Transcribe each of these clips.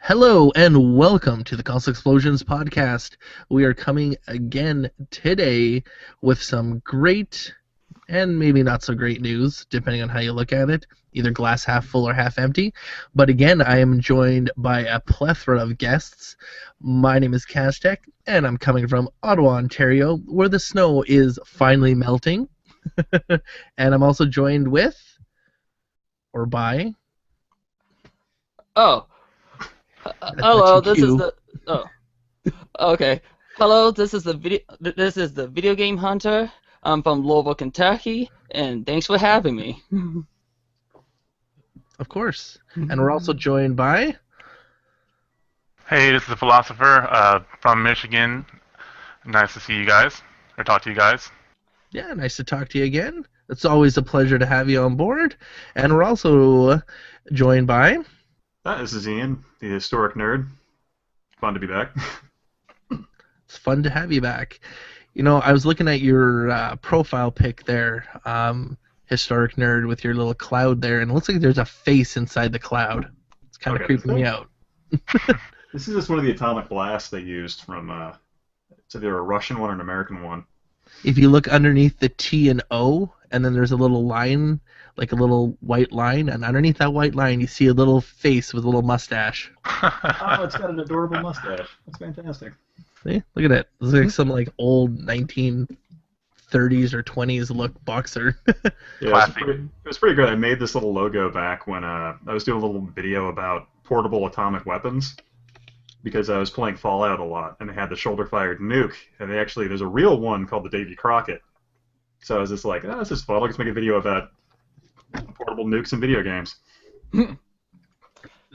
Hello and welcome to the Console Explosions podcast. We are coming again today with some great and maybe not so great news, depending on how you look at it, either glass half full or half empty. But again, I am joined by a plethora of guests. My name is Cazteck, and I'm coming from Ottawa, Ontario, where the snow is finally melting. And I'm also joined with, or by... Oh. Hello, this is the okay. Hello, this is the video game hunter. I'm from Louisville, Kentucky, and thanks for having me. Of course. And we're also joined by... Hey, this is the philosopher from Michigan. Nice to see you guys, or talk to you guys. Yeah, nice to talk to you again. It's always a pleasure to have you on board. And we're also joined by... This is Ian, the historic nerd. Fun to be back. It's fun to have you back. You know, I was looking at your profile pic there, historic nerd, with your little cloud there, and it looks like there's a face inside the cloud. It's kind of creeping me out. This is just one of the atomic blasts they used from, it's either a Russian one or an American one. If you look underneath the T and O, and then there's a little line, like a little white line, and underneath that white line you see a little face with a little mustache. Oh, it's got an adorable mustache. That's fantastic. See? Look at it. It's like some like old 1930s or 20s look boxer. Yeah, it was pretty good. I made this little logo back when I was doing a little video about portable atomic weapons, because I was playing Fallout a lot, and they had the shoulder-fired nuke, and there's a real one called the Davy Crockett. So I was just like, this is fun. I'll just make a video about portable nukes in video games.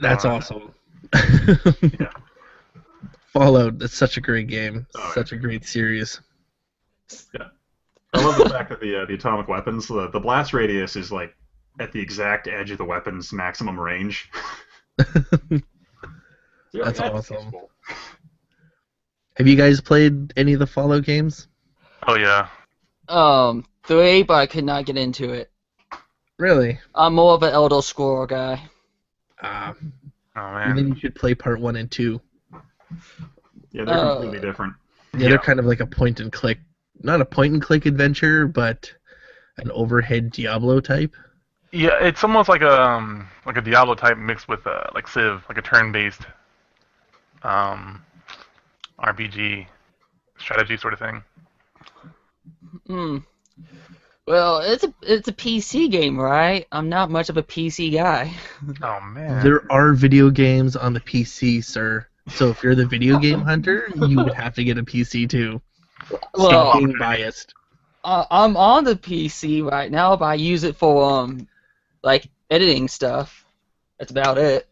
That's awesome. Yeah. Fallout, that's such a great game. Such a great series. Yeah. I love the fact that the atomic weapons, the blast radius is like at the exact edge of the weapon's maximum range. That's awesome. Have you guys played any of the Fallout games? Oh, yeah. 3, but I could not get into it. Really? I'm more of an Elder Scroll guy. Oh, man. Then you should play part 1 and 2. Yeah, they're completely different. Yeah, they're kind of like a point-and-click, not a point-and-click adventure, but an overhead Diablo type. Yeah, it's almost like a Diablo type mixed with like Civ, like a turn-based RPG strategy sort of thing. Well, it's a PC game, right? I'm not much of a PC guy. Oh, man. There are video games on the PC, sir. So if you're the video game hunter, you would have to get a PC too. Well, being biased. I'm on the PC right now, but I use it for like editing stuff. That's about it.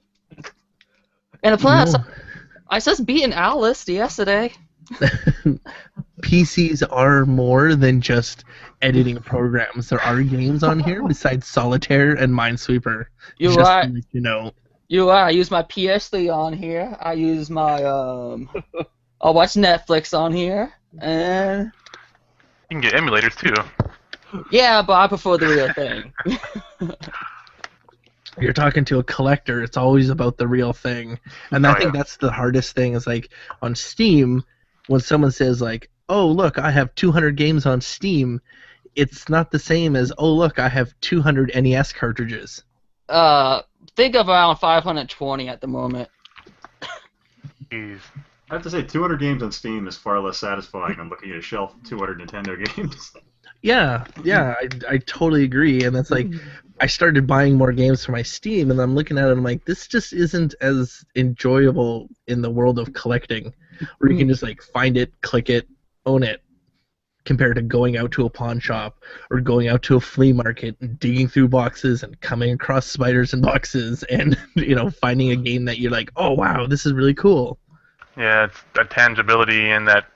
And plus, I just beat an Alice yesterday. PCs are more than just editing programs. There are games on here besides Solitaire and Minesweeper. You're just right. To let you know. You're right. I use my PS3 on here. I use my I'll watch Netflix on here, and You can get emulators, too. yeah, but I prefer the real thing. You're talking to a collector. It's always about the real thing, and I think that's the hardest thing. Is like on Steam, when someone says like, "Oh, look, I have 200 games on Steam," it's not the same as, "Oh, look, I have 200 NES cartridges." Think of around 520 at the moment. Jeez. I have to say, 200 games on Steam is far less satisfying than looking at a shelf of 200 Nintendo games. Yeah, I totally agree, and that's like, I started buying more games for my Steam, and I'm looking at it, and I'm like, this just isn't as enjoyable in the world of collecting, where you can just like find it, click it, own it, compared to going out to a pawn shop or going out to a flea market and digging through boxes and coming across spiders in boxes and finding a game that you're like, oh wow, this is really cool. Yeah, it's that tangibility and that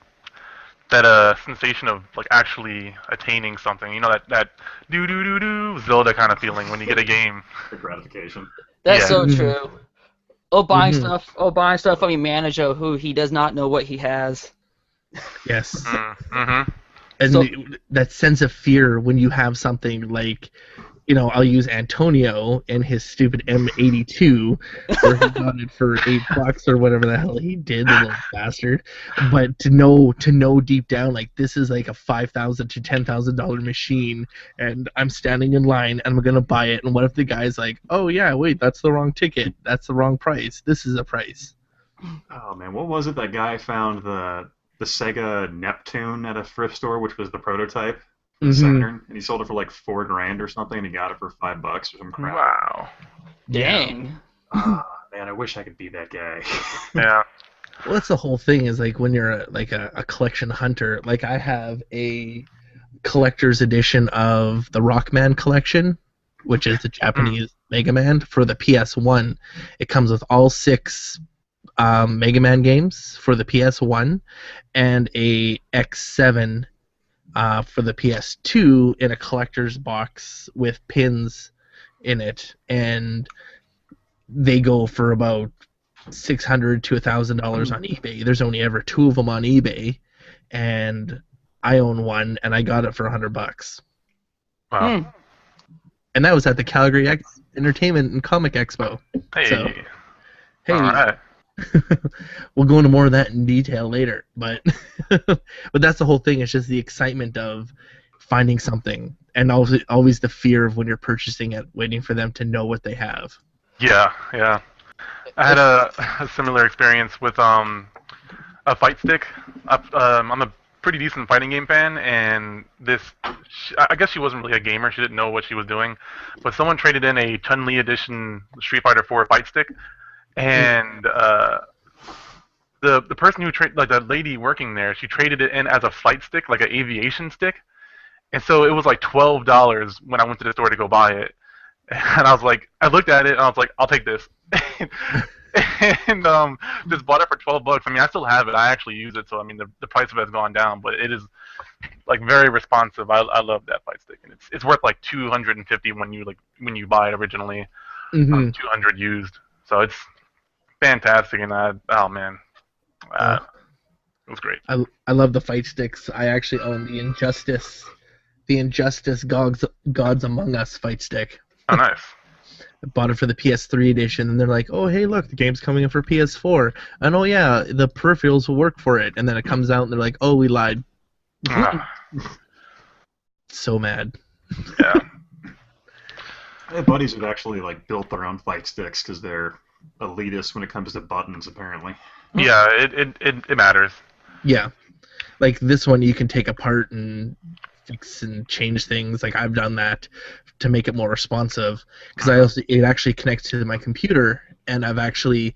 sensation of like actually attaining something. You know, that do Zelda kind of feeling when you get a game. The gratification. That's so true. Or buying stuff from your manager who he does not know what he has. Yes. Mm-hmm. And that sense of fear when you have something like I'll use Antonio and his stupid M82, where he got it for $8 or whatever the hell he did, the little bastard. But to know deep down, like, this is like a $5,000 to $10,000 machine, and I'm standing in line and I'm gonna buy it. And what if the guy's like, "Oh yeah, wait, that's the wrong ticket. That's the wrong price. This is a price." Oh man, what was it? That guy found the Sega Neptune at a thrift store, which was the prototype. Saturn, and he sold it for like $4,000 or something, and he got it for $5 or some crap. Wow. Dang. Man, I wish I could be that guy. Yeah. Well, that's the whole thing. Is like when you're a collection hunter. Like I have a collector's edition of the Rockman collection, which is the Japanese Mega Man for the PS1. It comes with all 6 Mega Man games for the PS1 and a X7. For the PS2 in a collector's box with pins in it, and they go for about $600 to $1,000 on eBay. There's only ever 2 of them on eBay, and I own one, and I got it for $100. Wow. And that was at the Calgary Entertainment and Comic Expo. Hey. So, hey. All right. We'll go into more of that in detail later, but but that's the whole thing. It's just the excitement of finding something, and always the fear of when you're purchasing it, waiting for them to know what they have. Yeah. I had a similar experience with a fight stick. I'm a pretty decent fighting game fan, and I guess she wasn't really a gamer. She didn't know what she was doing, but someone traded in a Chun-Li edition Street Fighter 4 fight stick. And the person who the lady working there, she traded it in as a flight stick, like an aviation stick. And so it was like $12 when I went to the store to go buy it. And I looked at it and I was like, I'll take this. And just bought it for $12. I mean, I still have it. I actually use it, so I mean the price of it has gone down, but it is like very responsive. I love that fight stick, and it's worth like $250 when you buy it originally, 200 used. So it's fantastic, and oh man, it was great. I love the fight sticks. I actually own the Injustice Gods Among Us fight stick. Oh, nice. I bought it for the PS3 edition, and they're like, "Oh, hey, look, the game's coming in for PS4." And oh yeah, the peripherals will work for it. And then it comes out, and they're like, "Oh, we lied." So mad. Yeah. I have buddies who've actually like built their own fight sticks because they're elitist when it comes to buttons, apparently. Yeah, it matters. Yeah, like this one you can take apart and fix and change things. Like I've done that to make it more responsive, because it actually connects to my computer, and I've actually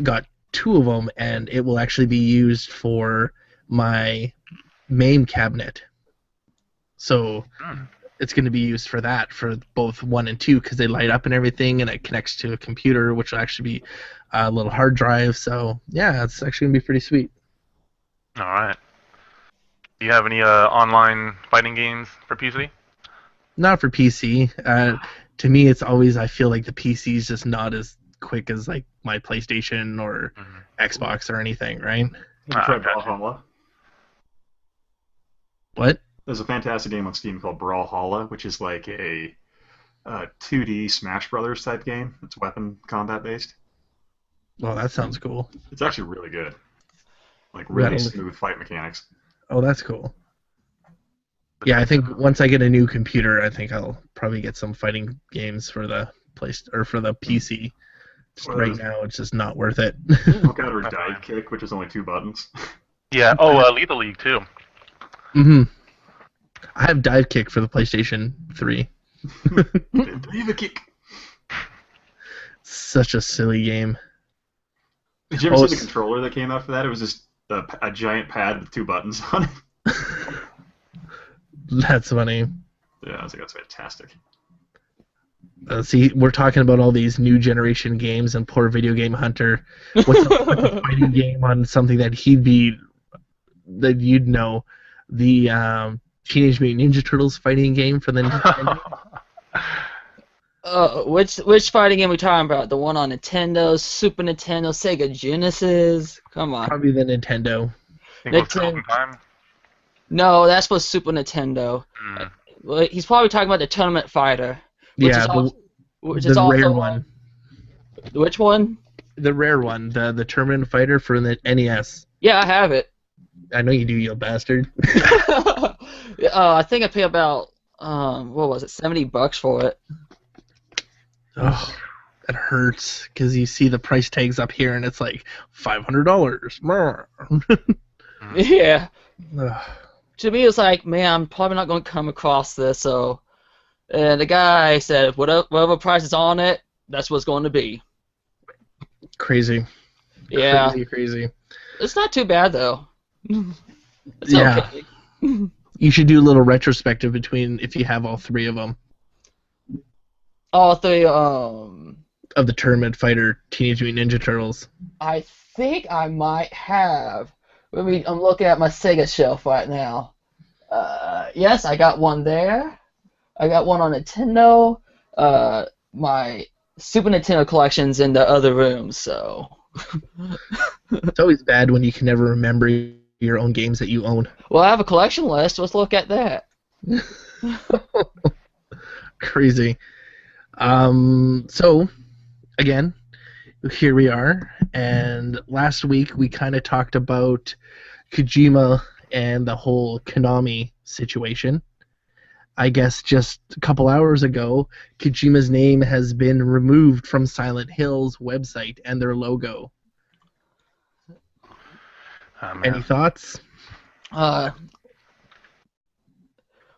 got 2 of them, and it will actually be used for my MAME cabinet. So it's going to be used for that, for both 1 and 2, because they light up and everything, and it connects to a computer, which will actually be a little hard drive. So yeah, it's actually going to be pretty sweet. All right. Do you have any online fighting games for PC? Not for PC. To me, it's always, I feel like the PC is just not as quick as like my PlayStation or Xbox or anything, right? You tried Brawlhalla? What? There's a fantastic game on Steam called Brawlhalla, which is like a 2D Smash Brothers type game. It's weapon combat based. Oh, that sounds cool. It's actually really good. Like really smooth fight mechanics. Oh, that's cool. Yeah, I think once I get a new computer, I think I'll probably get some fighting games for the for the PC. Right now, it's just not worth it. Look out, or Dive Kick, which is only 2 buttons. Yeah. Lethal League too. I have Dive Kick for the PlayStation 3. Dive Kick. Such a silly game. Did you ever see the controller that came out for that? It was just a giant pad with 2 buttons on it. That's funny. Yeah, I was like, that's fantastic. See, we're talking about all these new generation games, and poor Video Game Hunter. What's a fighting game on something that you'd know? The Teenage Mutant Ninja Turtles fighting game for the Nintendo. Which fighting game are we talking about? The one on Nintendo, Super Nintendo, Sega Genesis? Come on. Probably the Nintendo. No, that's for Super Nintendo. He's probably talking about the Tournament Fighter. Which Yeah, is also, which is the also rare one. Which one? The rare one, the Tournament Fighter for the NES. Yeah, I have it. I know you do, you bastard. I think I paid about what was it, $70 for it. Oh, that hurts because you see the price tags up here and it's like $500. Yeah. Ugh. To me, it's like, man, I'm probably not going to come across this. So, and the guy said, whatever price is on it, that's what it's going to be. Crazy. Yeah. Crazy. It's not too bad though. It's Yeah. okay. You should do a little retrospective between if you have all three of them. All three. Of the Tournament Fighter Teenage Mutant Ninja Turtles. I think I might have. I'm looking at my Sega shelf right now. Yes, I got one there. I got one on Nintendo. My Super Nintendo collection's in the other room, so. It's always bad when you can never remember your own games that you own. Well, I have a collection list. Let's look at that. Crazy. So, again, here we are, and last week we kind of talked about Kojima and the whole Konami situation. I guess just a couple hours ago, Kojima's name has been removed from Silent Hill's website and their logo. Any thoughts?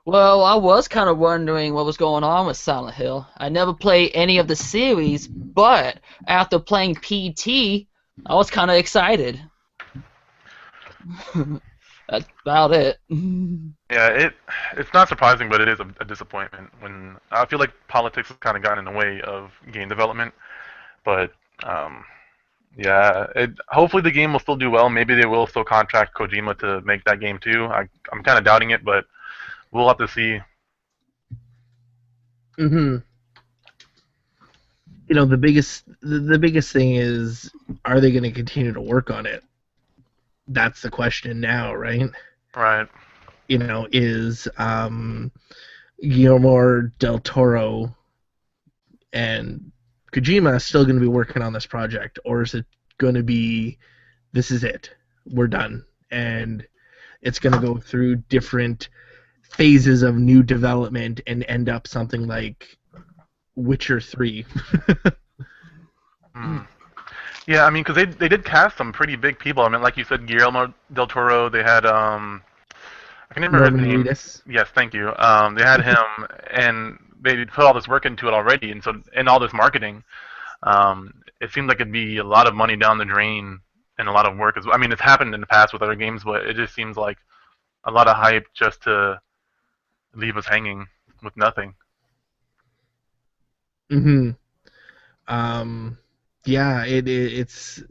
Well, I was kind of wondering what was going on with Silent Hill. I never played any of the series, but after playing PT, I was kind of excited. That's about it. Yeah, it's not surprising, but it is a disappointment. When I feel like politics has kind of gotten in the way of game development, but yeah, hopefully the game will still do well. Maybe they will still contract Kojima to make that game too. I'm kind of doubting it, but we'll have to see. Mm-hmm. You know, the biggest thing is, are they going to continue to work on it? That's the question now, right? Right. You know, is Guillermo del Toro and Kojima still going to be working on this project, or is it going to be, this is it, we're done, and it's going to go through different phases of new development and end up something like Witcher 3? Yeah, I mean, because they did cast some pretty big people. I mean, like you said, Guillermo del Toro. They had I can remember his name. Reedus. Yes, thank you. They had him, and they put all this work into it already, and so and all this marketing. It seems like it'd be a lot of money down the drain and a lot of work. I mean, it's happened in the past with other games, but it just seems like a lot of hype just to leave us hanging with nothing. Mm-hmm. Yeah, it's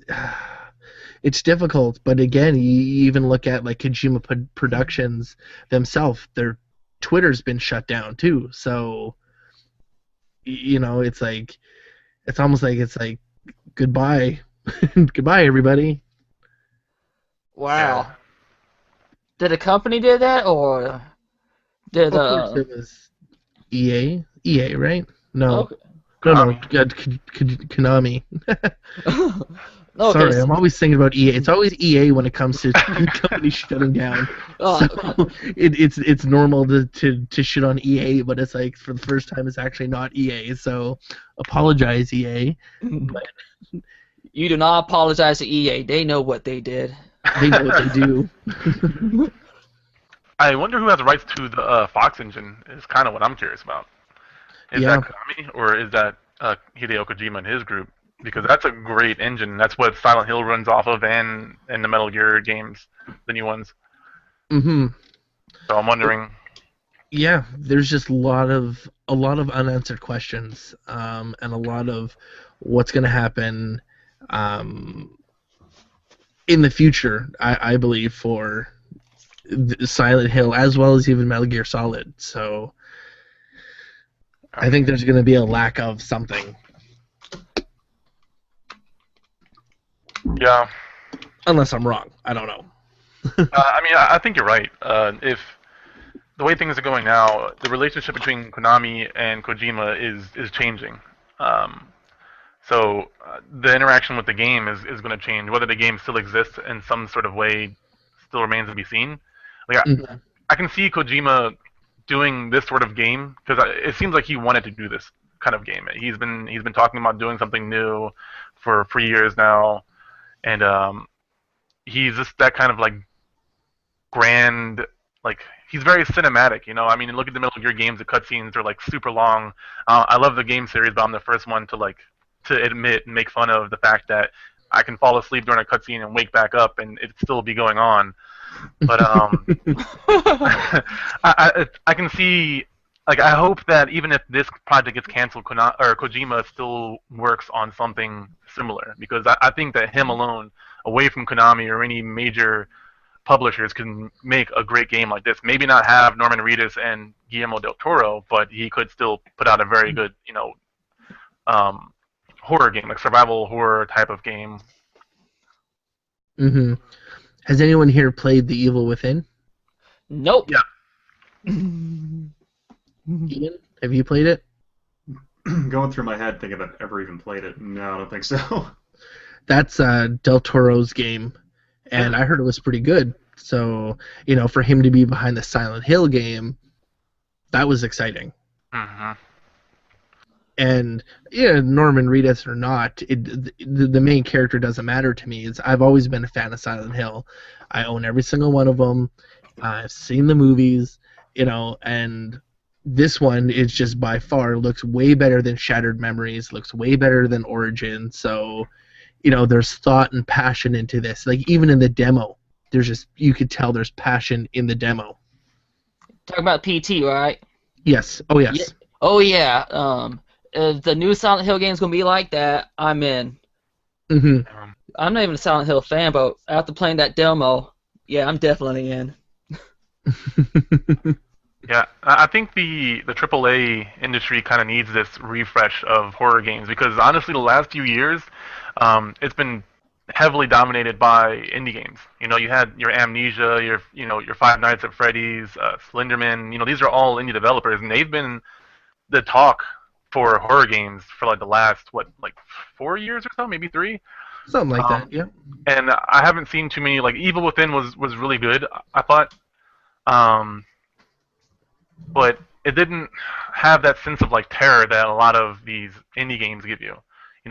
difficult, but again, you even look at like Kojima Productions themselves. Their Twitter's been shut down too. So, you know, it's almost like goodbye, goodbye everybody. Wow. Yeah. Did a company do that, or did Of course, it was EA. EA, right? No. Okay. No, Konami. Okay. Sorry, I'm always thinking about EA. It's always EA when it comes to companies shutting down. Oh. So it's normal to shit on EA, but it's like for the first time it's actually not EA. So apologize, EA. But You do not apologize to EA. They know what they did. they know what they do. I wonder who has the rights to the Fox engine. Is kind of what I'm curious about. Is that Konami or is that Hideo Kojima and his group? Because that's a great engine. That's what Silent Hill runs off of, and the Metal Gear games, the new ones. Mm-hmm. So I'm wondering. Yeah, there's just a lot of unanswered questions, and a lot of what's going to happen in the future. I believe for Silent Hill as well as even Metal Gear Solid. So I think there's going to be a lack of something. Yeah. Unless I'm wrong. I don't know. I mean, I think you're right. If the way things are going now, the relationship between Konami and Kojima is changing. Um, so the interaction with the game is going to change. Whether the game still exists in some sort of way still remains to be seen. Like Mhm. I can see Kojima doing this sort of game because it seems like he wanted to do this kind of game. He's been talking about doing something new for years now, and he's just that kind of like grand, like he's very cinematic. I mean, look at the Metal Gear games. The cutscenes are like super long. I love the game series, but I'm the first one to admit and make fun of the fact that I can fall asleep during a cutscene and wake back up and it still be going on. But I can see, like, I hope that even if this project gets canceled, Kojima still works on something similar because I think that him alone, away from Konami or any major publishers, can make a great game like this. Maybe not have Norman Reedus and Guillermo del Toro, but he could still put out a very good, um, horror game, like survival horror type of game. Hmm. Has anyone here played The Evil Within? Nope. Yeah. Ian, have you played it? Going through my head, thinking if I've ever even played it. No, I don't think so. That's Del Toro's game, and I heard it was pretty good. So, for him to be behind the Silent Hill game, that was exciting. Mm-hmm. And Norman Reedus or not, the main character doesn't matter to me. I've always been a fan of Silent Hill. I own every single one of them. I've seen the movies, and this one is just by far looks way better than Shattered Memories, looks way better than Origin. So, there's thought and passion into this. Like even in the demo, you could tell there's passion in the demo. Talking about PT, right? Yes. Oh yes. Yeah. Oh yeah. If the new Silent Hill game is gonna be like that, I'm in. Mm-hmm. I'm not even a Silent Hill fan, but after playing that demo, yeah, I'm definitely in. Yeah, I think the AAA industry kind of needs this refresh of horror games because honestly, the last few years, it's been heavily dominated by indie games. You had your Amnesia, your Five Nights at Freddy's, Slenderman. These are all indie developers, and they've been the talk for horror games for like the last 4 years or so, maybe 3. Something like that. Yeah. And I haven't seen too many. Like Evil Within was really good, I thought. But it didn't have that sense of like terror that a lot of these indie games give you.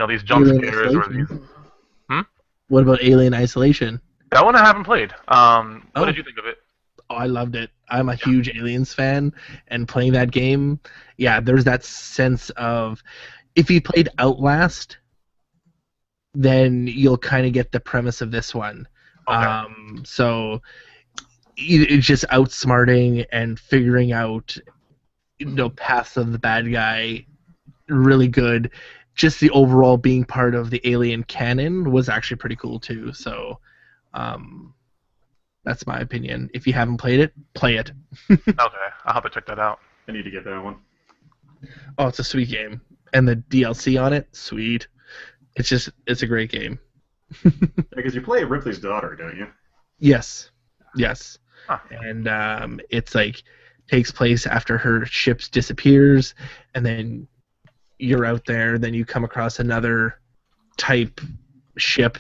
These jump Alien scares or Isolation? these. What about Alien Isolation? That one I haven't played. What Oh. did you think of it? Oh, I loved it. I'm a huge Aliens fan, and playing that game, yeah, there's that sense of if you played Outlast, then you'll kind of get the premise of this one. Okay. So it's just outsmarting and figuring out, paths of the bad guy. Really good. Just the overall being part of the Alien canon was actually pretty cool too. So, that's my opinion. If you haven't played it, play it. Okay, I'll have to check that out. I need to get that one. Oh, it's a sweet game, and the DLC on it, sweet. It's a great game. Because you play Ripley's daughter, don't you? Yes. Huh. And it's like takes place after her ship disappears, and then you're out there. Then you come across another type ship,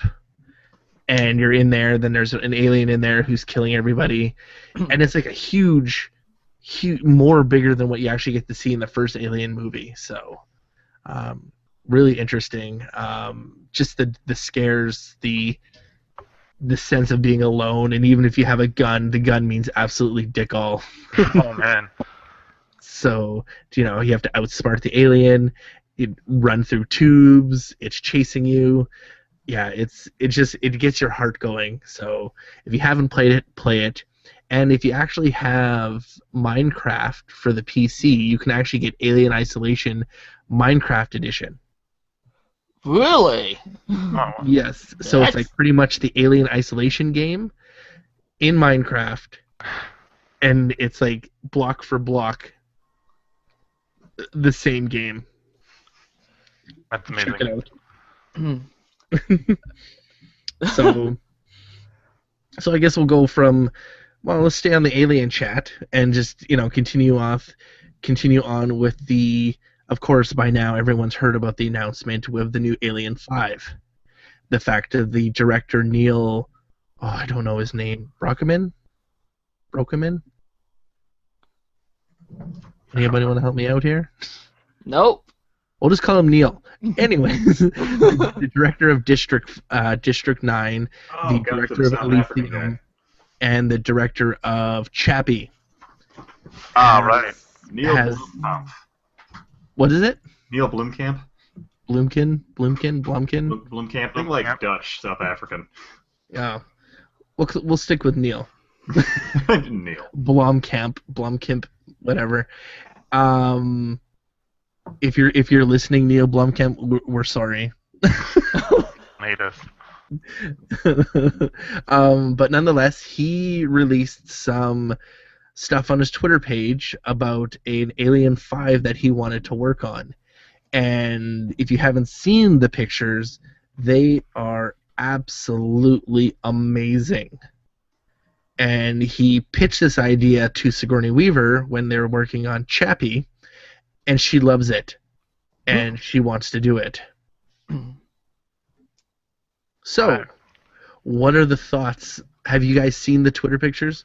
and you're in there. Then there's an alien in there who's killing everybody, and it's like a huge, more bigger than what you actually get to see in the first Alien movie. So, really interesting. Just the scares, the sense of being alone, and even if you have a gun, the gun means absolutely dick all. Oh man. So, you have to outsmart the alien. You run through tubes. It's chasing you. Yeah, it gets your heart going. So, if you haven't played it, play it. And if you actually have Minecraft for the PC, you can actually get Alien Isolation Minecraft Edition. Really? Oh. Yes. So it's like pretty much the Alien Isolation game in Minecraft, and it's like block for block the same game. That's amazing. Check it out. So I guess we'll go from Well, let's stay on the Alien chat and just continue on with the. Of course, by now everyone's heard about the announcement with the new Alien 5. The fact of the director Neil, I don't know his name, Brockman. Anybody want to help me out here? Nope. We'll just call him Neil. Anyways, the director of District 9, the director of Elysium, and the director of Chappie. Right. Neil Blomkamp. What is it? Neil Blomkamp. Blomkamp. Blomkamp. Think like Dutch, South African. Yeah. We'll stick with Neil. Neil. Blomkamp, whatever. If you're listening, Neil Blomkamp, we're sorry. Made us. But nonetheless, he released some stuff on his Twitter page about an Alien 5 that he wanted to work on. And if you haven't seen the pictures, they are absolutely amazing. And he pitched this idea to Sigourney Weaver when they were working on Chappie, and she loves it, and she wants to do it. So, what are the thoughts? Have you guys seen the Twitter pictures?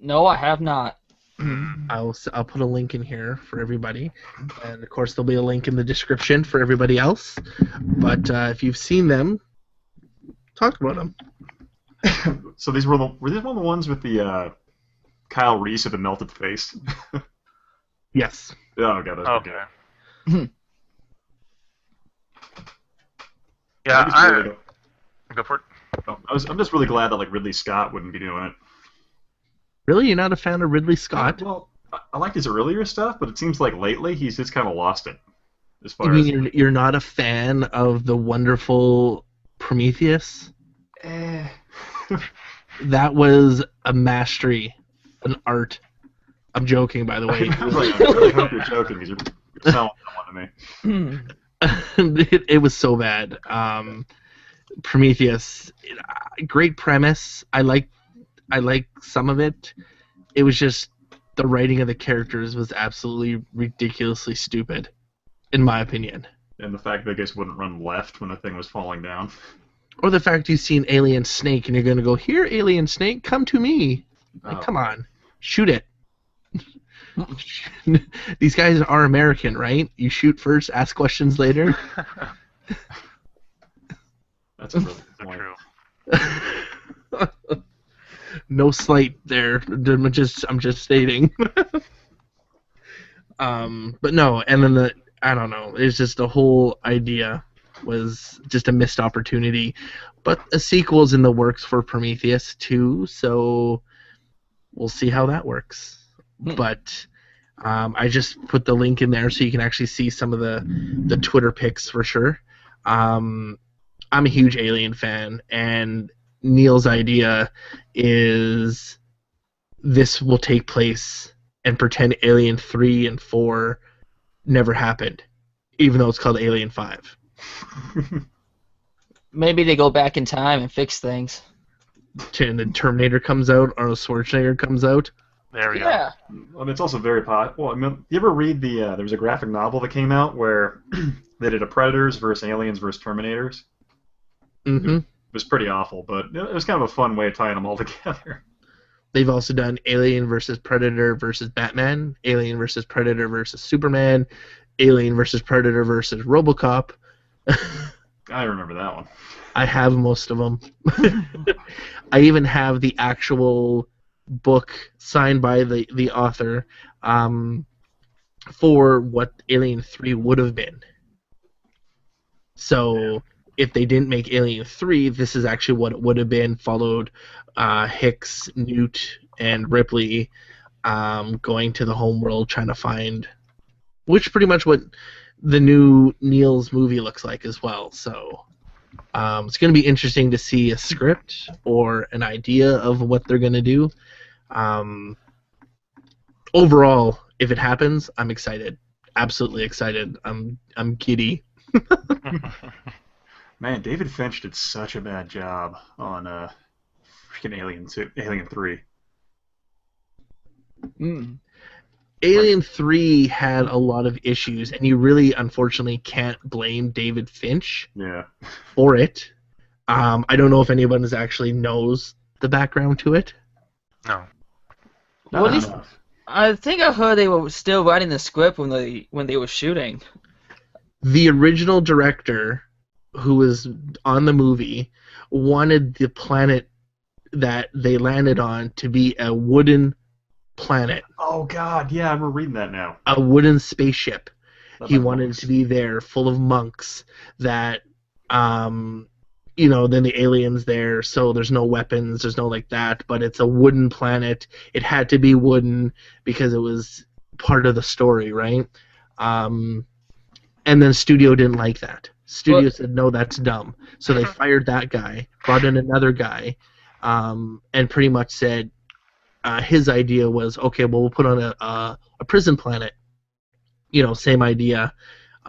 No, I have not. I'll put a link in here for everybody, and of course there'll be a link in the description for everybody else. But if you've seen them, talk about them. So these were these one of the ones with the Kyle Reese with the melted face? Yes. Oh god, that's Okay. Yeah, go for it. I'm just really glad that Ridley Scott wouldn't be doing it. Really, you're not a fan of Ridley Scott? Well, I liked his earlier stuff, but it seems like lately he's just kind of lost it. As You far mean you're not a fan of the wonderful Prometheus? That was a mastery, an art. I'm joking, by the way. I really hope you're joking because you're selling someone to me. It was so bad. Prometheus, great premise. I like some of it. It was just the writing of the characters was absolutely ridiculously stupid, in my opinion. And the fact that I guess wouldn't run left when the thing was falling down. Or the fact you see an alien snake and you're going to go, "Here, alien snake, come to me." Come on, shoot it. These guys are American, right? You shoot first, ask questions later. That's a really good point. True. No slight there. I'm just stating. But no, and then I don't know. It's just the whole idea was just a missed opportunity. But a sequel's in the works for Prometheus too, so we'll see how that works. But I just put the link in there so you can actually see some of the Twitter pics for sure. I'm a huge Alien fan, and Neil's idea is this will take place and pretend Alien 3 and 4 never happened, even though it's called Alien 5. Maybe they go back in time and fix things. And the Terminator comes out, Arnold Schwarzenegger comes out. There we go. Yeah. Well, it's also very Well, I mean, you ever read there was a graphic novel that came out where they did a Predators versus Aliens versus Terminators? Mm-hmm. It was pretty awful, but it was kind of a fun way of tying them all together. They've also done Alien versus Predator versus Batman, Alien versus Predator versus Superman, Alien versus Predator versus RoboCop. I remember that one. I have most of them. I even have the actual book signed by the author for what Alien 3 would have been. So if they didn't make Alien 3, this is actually what it would have been, followed Hicks, Newt, and Ripley going to the homeworld trying to find, which pretty much what the new Neil's movie looks like as well. So it's going to be interesting to see a script or an idea of what they're going to do. Overall, if it happens, I'm excited. Absolutely excited. I'm giddy. Man, David Finch did such a bad job on freaking Alien 3. Alien 3 had a lot of issues, and you really, unfortunately, can't blame David Finch for it. I don't know if anyone actually knows the background to it. No. Well, at least, I think I heard they were still writing the script when they were shooting. The original director, who was on the movie, wanted the planet that they landed on to be a wooden planet. Oh God, yeah, I remember reading that now. A wooden spaceship. He wanted it to be there, full of monks. That, then the aliens there, so there's no weapons, there's no like that, but it's a wooden planet. It had to be wooden because it was part of the story, right? And then studio didn't like that. Studio said, no, that's dumb. So they fired that guy, brought in another guy, and pretty much said, his idea was, okay, well, we'll put on a prison planet. Same idea.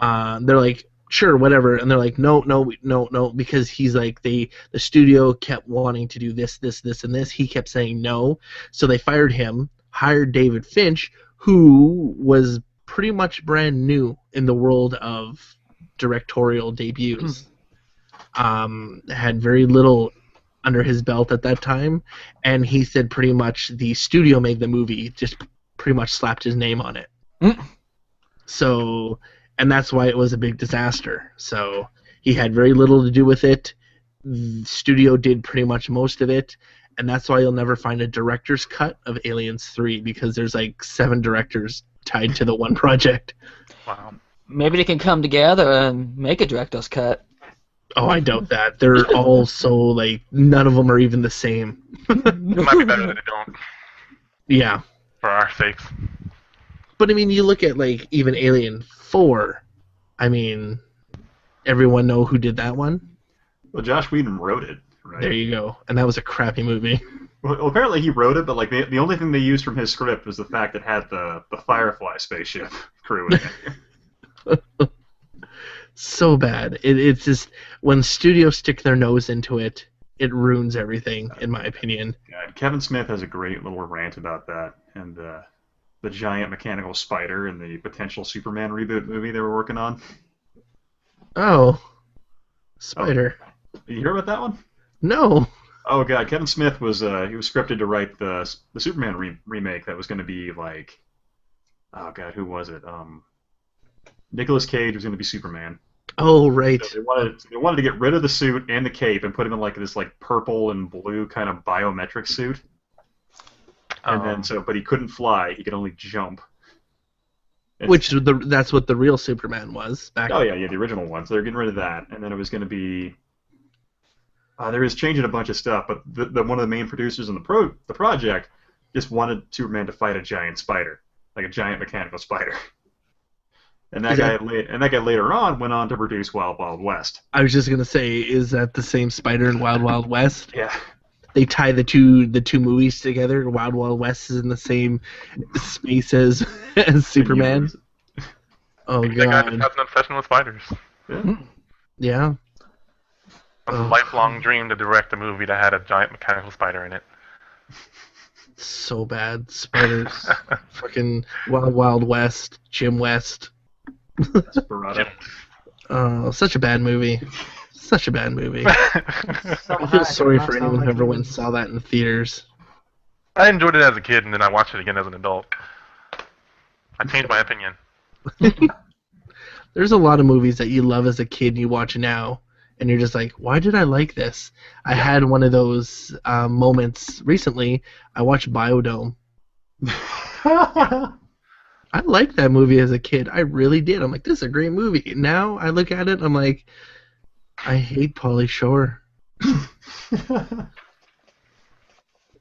They're like, sure, whatever. And they're like, no, because he's like, the studio kept wanting to do this, and this. He kept saying no. So they fired him, hired David Finch, who was pretty much brand new in the world of directorial debuts. Had very little under his belt at that time, and he said pretty much the studio made the movie, just pretty much slapped his name on it. So, and that's why it was a big disaster. So he had very little to do with it. The studio did pretty much most of it, and that's why you'll never find a director's cut of Aliens 3, because there's like 7 directors tied to the one project. Wow. Maybe they can come together and make a director's cut. Oh, I doubt that. They're all so, like, none of them are even the same. It might be better that they don't. Yeah. For our sakes. But, I mean, you look at, like, even Alien 4. I mean, everyone know who did that one? Well, Josh Whedon wrote it, right? There you go. And that was a crappy movie. Well, apparently he wrote it, but, like, the only thing they used from his script was the fact it had the Firefly spaceship crew in it. So bad. It's just, when studios stick their nose into it, it ruins everything, in my opinion. God, Kevin Smith has a great little rant about that, and the giant mechanical spider in the potential Superman reboot movie they were working on. Oh. Spider. Oh. You hear about that one? No. Oh God, Kevin Smith was he was scripted to write the Superman remake that was going to be like, oh God, who was it? Nicolas Cage was going to be Superman. Oh, right. So they wanted to get rid of the suit and the cape and put him in like this like purple and blue kind of biometric suit. And then but he couldn't fly. He could only jump. That's what the real Superman was back. Oh yeah, the original one. So they're getting rid of that, and then it was going to be. They was changing a bunch of stuff, but one of the main producers in the project just wanted Superman to fight a giant spider, like a giant mechanical spider. And that guy later on went on to produce Wild Wild West. I was just gonna say, is that the same spider in Wild Wild West? Yeah. They tie the two movies together. Wild Wild West is in the same space as Superman. Oh God. That guy just has an obsession with spiders. Yeah. It's a lifelong dream to direct a movie that had a giant mechanical spider in it. So bad. Spiders. Fucking Wild Wild West. Jim West. Oh, such a bad movie. Such a bad movie. I feel sorry for anyone who ever went and saw that in the theaters. I enjoyed it as a kid, and then I watched it again as an adult. I changed my opinion. There's a lot of movies that you love as a kid and you watch now, and you're just like, why did I like this? I had one of those moments recently. I watched Biodome. I liked that movie as a kid. I really did. I'm like, this is a great movie. Now I look at it, I'm like, I hate Pauly Shore.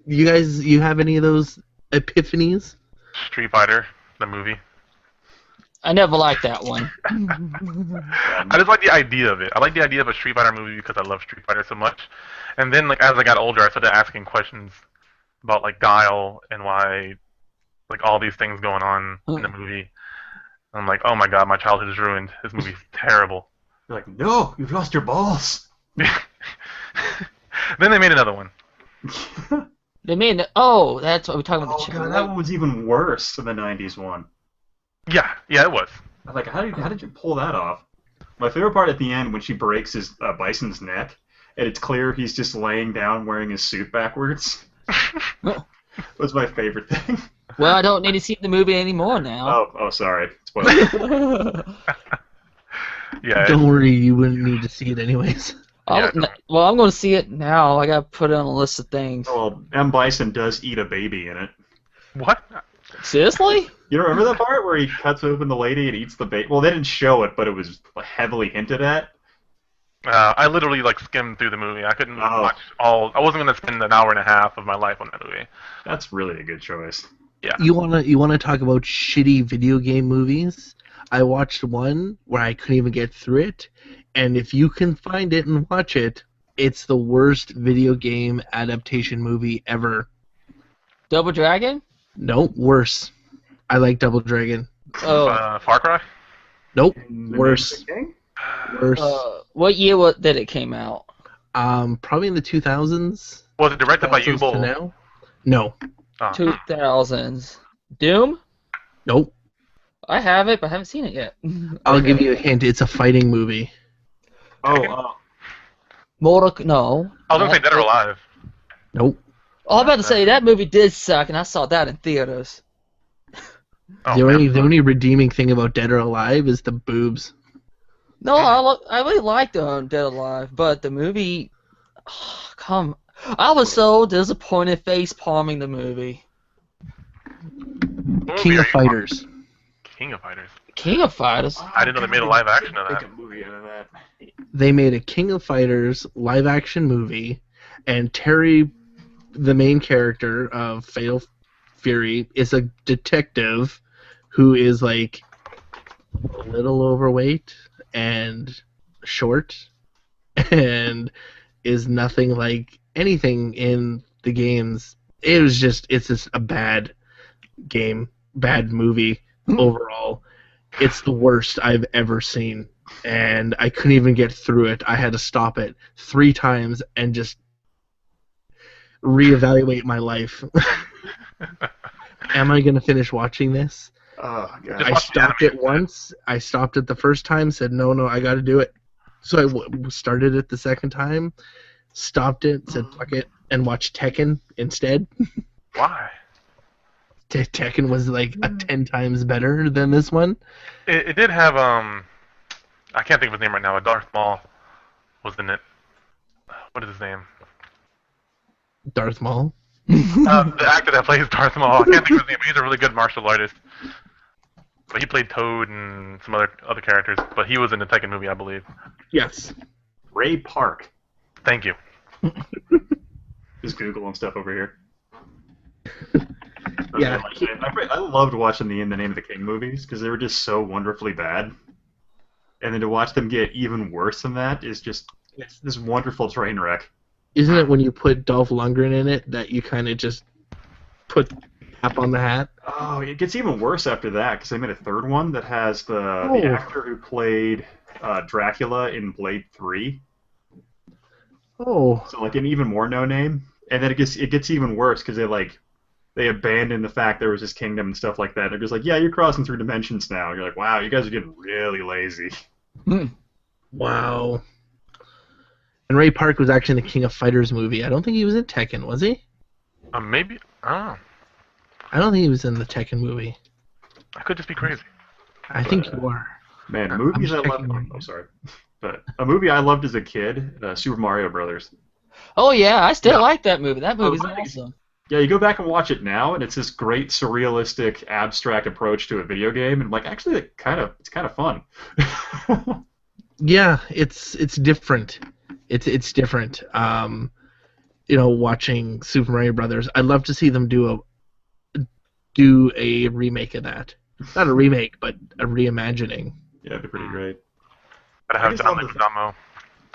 You have any of those epiphanies? Street Fighter, the movie. I never liked that one. I just like the idea of it. I like the idea of a Street Fighter movie because I love Street Fighter so much. And then, like, as I got older, I started asking questions about, like, Guile and why, like, all these things going on in the movie. I'm like, oh my God, my childhood is ruined. This movie's terrible. You're like, no, you've lost your balls. Then they made another one. They made oh, that's what we're talking about. Oh The god, that one was even worse than the '90s one. Yeah, it was. I'm like, how did you pull that off? My favorite part at the end when she breaks his Bison's neck, and it's clear he's just laying down wearing his suit backwards. Was my favorite thing. Well, I don't need to see the movie anymore now. Oh, sorry. Spoiler. Yeah. Don't worry, you wouldn't need to see it anyways. Well, I'm going to see it now. I got to put it on a list of things. Well, M. Bison does eat a baby in it. What? Seriously? You don't remember that part where he cuts open the lady and eats the baby? Well, they didn't show it, but it was heavily hinted at. I literally skimmed through the movie. I couldn't watch all. I wasn't gonna spend an hour and a half of my life on that movie. That's really a good choice. Yeah. You wanna talk about shitty video game movies? I watched one where I couldn't even get through it, and if you can find it and watch it, it's the worst video game adaptation movie ever. Double Dragon? Nope, worse. I like Double Dragon. Oh. Far Cry? Nope, The worse. Name of the King? Worse. What year did it came out? Probably in the 2000s. Was it directed by 2000s to Ubo? now? No. Oh. 2000s. Doom? Nope. I have it, but I haven't seen it yet. I'll give you a hint. It's a fighting movie. Oh, No. I was gonna say Dead or Alive. Nope. Oh, I'm about to say, that movie did suck, and I saw that in theaters. Oh, The man. only redeeming thing about Dead or Alive is the boobs. No, I really liked Dead or Alive, but the movie... Oh, I was so disappointed face palming the movie. What King movie of are you Fighters. watching? King of Fighters. King of Fighters? I didn't know they made a live action of that. Make a movie out of that. They made a King of Fighters live action movie, and Terry, the main character of Fatal Fury, is a detective who is a little overweight and short and is nothing like anything in the games. It's just a bad game, bad movie overall. It's the worst I've ever seen, and I couldn't even get through it. I had to stop it 3 times and just reevaluate my life. Am I going to finish watching this? Oh, God. I stopped it once. I stopped it the first time, said, no, I got to do it. So I started it the second time, stopped it, said, fuck it, and watched Tekken instead. Why? Tekken was 10 times better than this one. It did have I can't think of his name right now. Darth Maul was in it. What is his name? Darth Maul. The actor that plays Darth Maul. I can't think of his name. He's a really good martial artist. But he played Toad and some other characters. But he was in the Tekken movie, I believe. Yes. Ray Park. Thank you. Just Googling stuff over here. Yeah. I loved watching the In the Name of the King movies because they were just so wonderfully bad. And then to watch them get even worse than that is just it's this wonderful train wreck. Isn't it when you put Dolph Lundgren in it that you kind of just put cap on the hat? Oh, it gets even worse after that because they made a third one that has the actor who played Dracula in Blade 3. Oh. So an even more no name. And then it gets even worse because they abandon the fact there was this kingdom and stuff like that. They're just yeah, you're crossing through dimensions now. You're like, wow, you guys are getting really lazy. Wow. And Ray Park was actually in the King of Fighters movie. I don't think he was in Tekken, was he? Maybe. I don't know. I don't think he was in the Tekken movie. I could just be crazy. I think you are. Man, movies I loved. I'm sorry. But a movie I loved as a kid, Super Mario Brothers. Oh, yeah, I still like that movie. That movie's awesome. Yeah, you go back and watch it now, and it's this great surrealistic, abstract approach to a video game, and actually, it's kind of fun. Yeah, it's different. It's different. Watching Super Mario Brothers, I'd love to see them do a remake of that. Not a remake, but a reimagining. Yeah, it'd be pretty great. But I have Damo.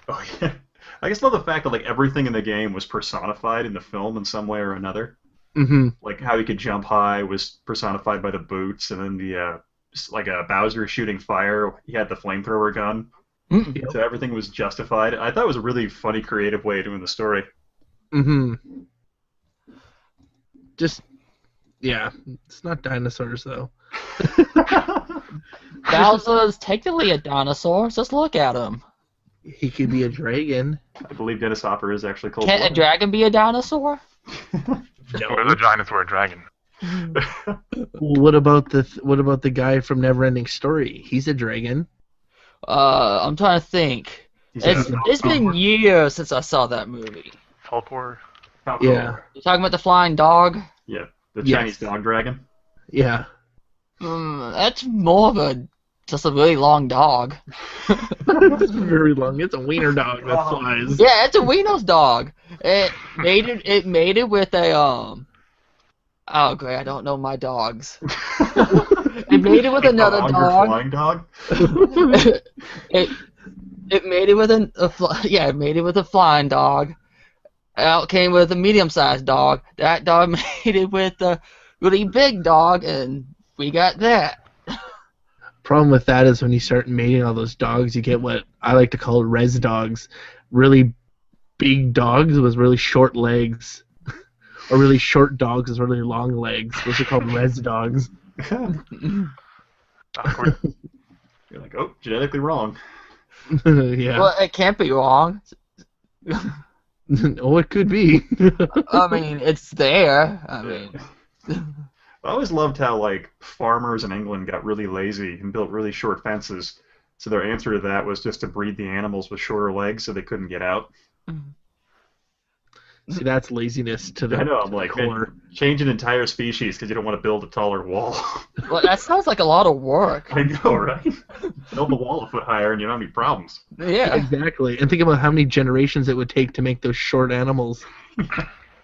Oh yeah. I just love the fact that everything in the game was personified in the film in some way or another. Mm-hmm. Like how he could jump high was personified by the boots, and then the Bowser shooting fire, he had the flamethrower gun. Mm-hmm. So everything was justified. I thought it was a really funny, creative way of doing the story. Mm-hmm. Just, yeah, it's not dinosaurs though. Bowser's technically a dinosaur. Just look at him. He could be a dragon. I believe Dennis Hopper is actually called. Can't a dragon be a dinosaur? Or the dinosaur dragon. What about the guy from Neverending Story? He's a dragon. I'm trying to think. It's been years since I saw that movie. Falcor. Yeah. You talking about the flying dog? Yeah, the Chinese dog dragon. Yeah. That's more of just a really long dog. It's very long. It's a wiener dog that flies. Yeah, it's a wiener's dog. It made it with a Oh great, I don't know my dogs. It made it with another dog. Flying dog. It made it with it made it with a flying dog. Out came with a medium-sized dog. That dog made it with a really big dog, and we got that. Problem with that is when you start mating all those dogs, you get what I like to call res dogs. Really big dogs with really short legs. Or really short dogs with really long legs. Those are called res dogs. Awkward. You're like, oh, genetically wrong. Yeah. Well, it can't be wrong. Oh, it could be. I mean, it's there. I mean... I always loved how like farmers in England got really lazy and built really short fences. So their answer to that was just to breed the animals with shorter legs so they couldn't get out. See, that's laziness to the I know. I'm like, core. man, change an entire species because you don't want to build a taller wall. Well, that sounds like a lot of work. I know, right? Build the wall a foot higher and you don't have any problems. Yeah. Exactly. And think about how many generations it would take to make those short animals.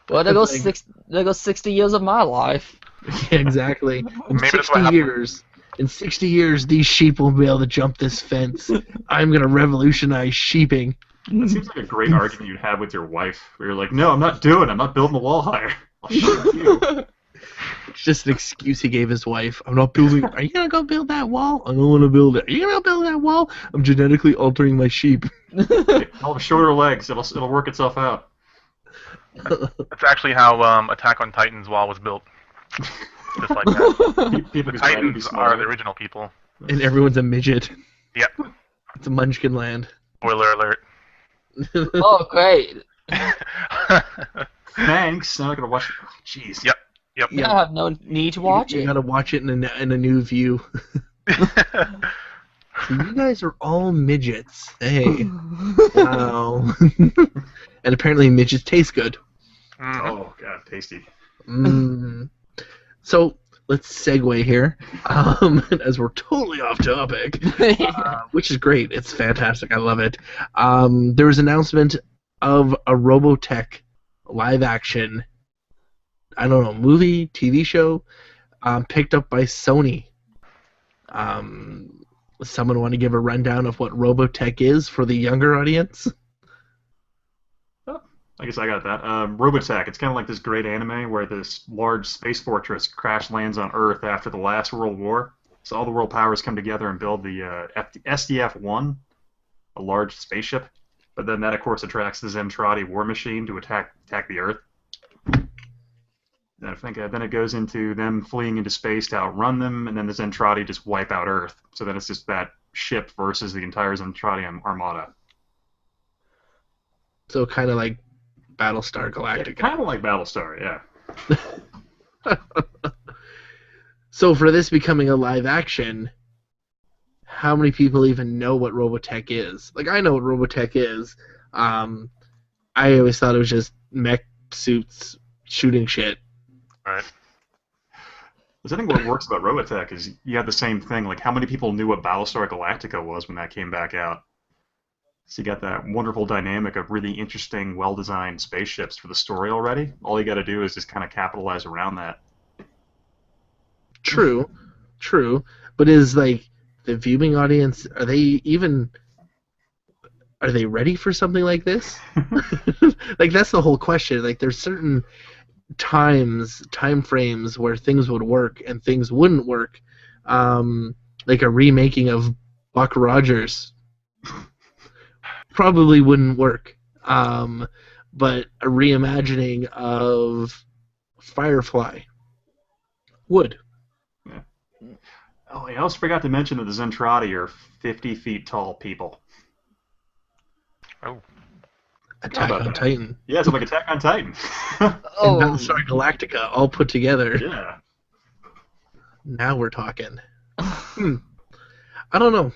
Well, there goes 60 years of my life. Yeah, exactly. In Maybe that's 60 what happened. years, these sheep will be able to jump this fence. I'm gonna revolutionize sheeping. That seems like a great argument you'd have with your wife, where you're like, no, I'm not building the wall higher. I'll shoot you. It's just an excuse he gave his wife. I'm not building. Are you gonna go build that wall? I don't want to build it. Are you gonna build that wall? I'm genetically altering my sheep. I'll have shorter legs. It'll work itself out. That's actually how Attack on Titan's wall was built. Just like that. People Titans are the original people. And everyone's a midget. Yep. It's a Munchkin land. Spoiler alert. Oh, great. Thanks. Now I'm gonna watch it. Oh, jeez. Yep. Yeah, I have no need to watch You it. gotta watch it in a new view. So you guys are all midgets. Hey. Wow. And apparently midgets taste good. Oh god, tasty. So let's segue here, as we're totally off topic, which is great. It's fantastic. I love it. There was an announcement of a Robotech live-action, I don't know, movie, TV show, picked up by Sony. Someone want to give a rundown of what Robotech is for the younger audience? I guess I got that. Robotech, it's kind of like this great anime where this large space fortress crash lands on Earth after the last World War. So all the world powers come together and build the SDF-1, a large spaceship. But then that, of course, attracts the Zentradi war machine to attack the Earth. And I think then it goes into them fleeing into space to outrun them, and then the Zentradi just wipe out Earth. So then it's just that ship versus the entire Zentradi armada. So kind of like Battlestar Galactica. Kind of like Battlestar, yeah. So for this becoming a live action, how many people even know what Robotech is? Like, I know what Robotech is. I always thought it was just mech suits shooting shit. Right. I think what works about Robotech is you have the same thing. Like, how many people knew what Battlestar Galactica was when that came back out? So you got that wonderful dynamic of really interesting, well-designed spaceships for the story already. All you got to do is just kind of capitalize around that. True. But is, like, the viewing audience, are they ready for something like this? Like, that's the whole question. Like, there's certain time frames where things would work and things wouldn't work. Like a remaking of Buck Rogers probably wouldn't work. But a reimagining of Firefly. Wood. Yeah. Oh, I almost forgot to mention that the Zentradi are 50 feet tall people. Oh. Attack on Titan. Yeah, it's like Attack on Titan. And Oh, Battlestar Galactica all put together. Yeah. Now we're talking. I don't know.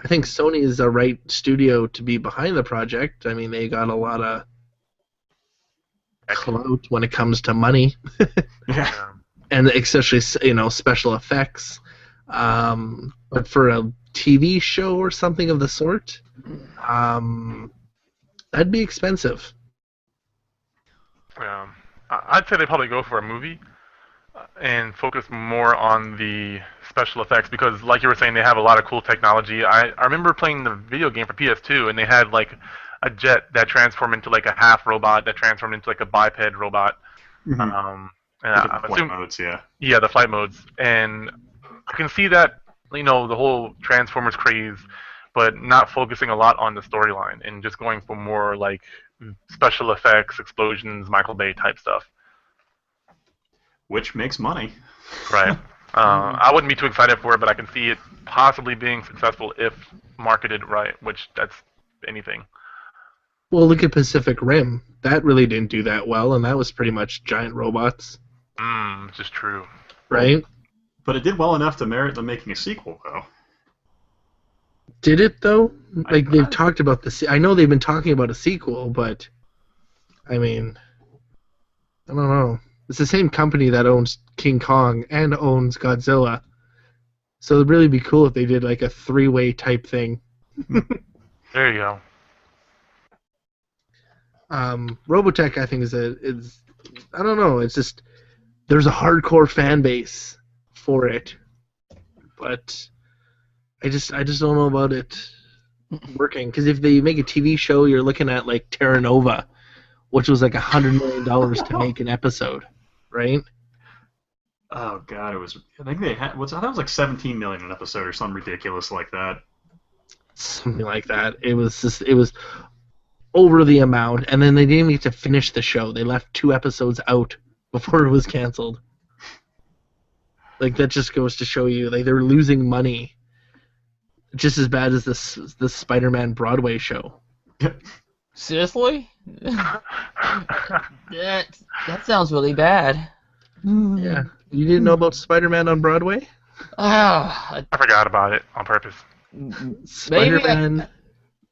I think Sony is the right studio to be behind the project. I mean, they got a lot of clout when it comes to money, Yeah. and especially special effects. But for a TV show or something of the sort, that'd be expensive. Yeah. I'd say they probably go for a movie and focus more on the special effects because, like you were saying, they have a lot of cool technology. I remember playing the video game for PS2, and they had like a jet that transformed into like a half robot that transformed into like a biped robot. Mm-hmm. And Like I'm the flight assuming, modes, yeah. yeah, the flight modes, and I can see that the whole Transformers craze, but not focusing a lot on the storyline and just going for more like special effects, explosions, Michael Bay type stuff. Which makes money. Right. I wouldn't be too excited for it, but I can see it possibly being successful if marketed right, which that's anything. Well, look at Pacific Rim. That really didn't do that well, and that was pretty much giant robots. Which is true. Right? But it did well enough to merit them making a sequel, though. Did it, though? Like, they've talked about I know they've been talking about a sequel, but, I mean, I don't know. It's the same company that owns King Kong and owns Godzilla. So it'd really be cool if they did, like, a three-way type thing. There you go. Robotech, I think, is I don't know, it's just, there's a hardcore fan base for it. But I just don't know about it working. Because if they make a TV show, you're looking at, like, Terra Nova, which was like $100 million to make an episode, right? Oh god, it was. I think they had. I thought it was like 17 million an episode or something ridiculous like that. Something like that. It was over the amount, and then they didn't even get to finish the show. They left 2 episodes out before it was canceled. Like, that just goes to show you, like, they're losing money just as bad as the Spider-Man Broadway show. seriously? that sounds really bad. Yeah. You didn't know about Spider-Man on Broadway? Ah, I forgot about it on purpose. Spider-Man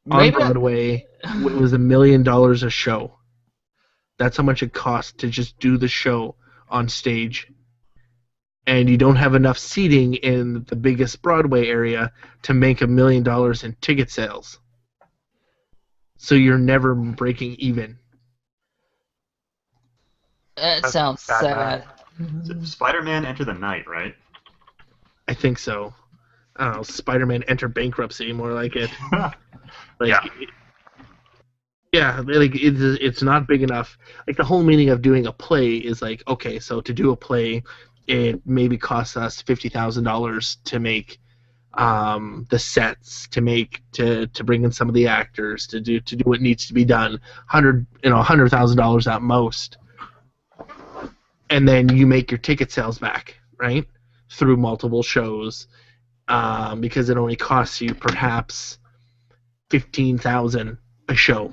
on maybe Broadway was $1 million a show. That's how much it cost to just do the show on stage. And you don't have enough seating in the biggest Broadway area to make $1 million in ticket sales. So you're never breaking even. That That's sounds bad, sad. Spider-Man Enter the Night, right? I think so. I don't know, Spider-Man Enter Bankruptcy, more like it. Like, Yeah. Yeah, like it's not big enough. Like, the whole meaning of doing a play is like, okay, so to do a play, it maybe costs us $50,000 to make the sets, to bring in some of the actors, to do what needs to be done. $100,000 at most, and then you make your ticket sales back, right, through multiple shows, because it only costs you perhaps $15,000 a show.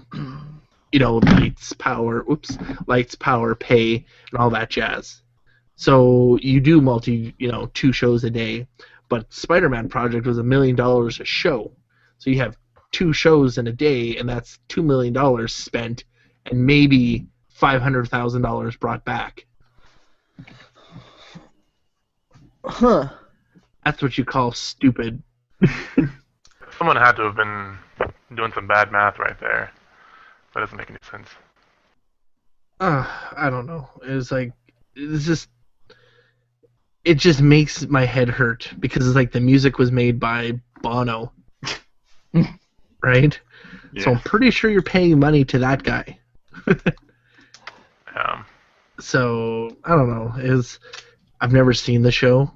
Lights, power, pay, and all that jazz. So you do 2 shows a day, but Spider-Man Project was $1 million a show. So you have 2 shows in a day, and that's $2 million spent, and maybe $500,000 brought back. Huh. That's what you call stupid. Someone had to have been doing some bad math right there. That doesn't make any sense. I don't know. It just makes my head hurt because it's like the music was made by Bono, right? Yeah. So I'm pretty sure you're paying money to that guy. So I don't know. I've never seen the show.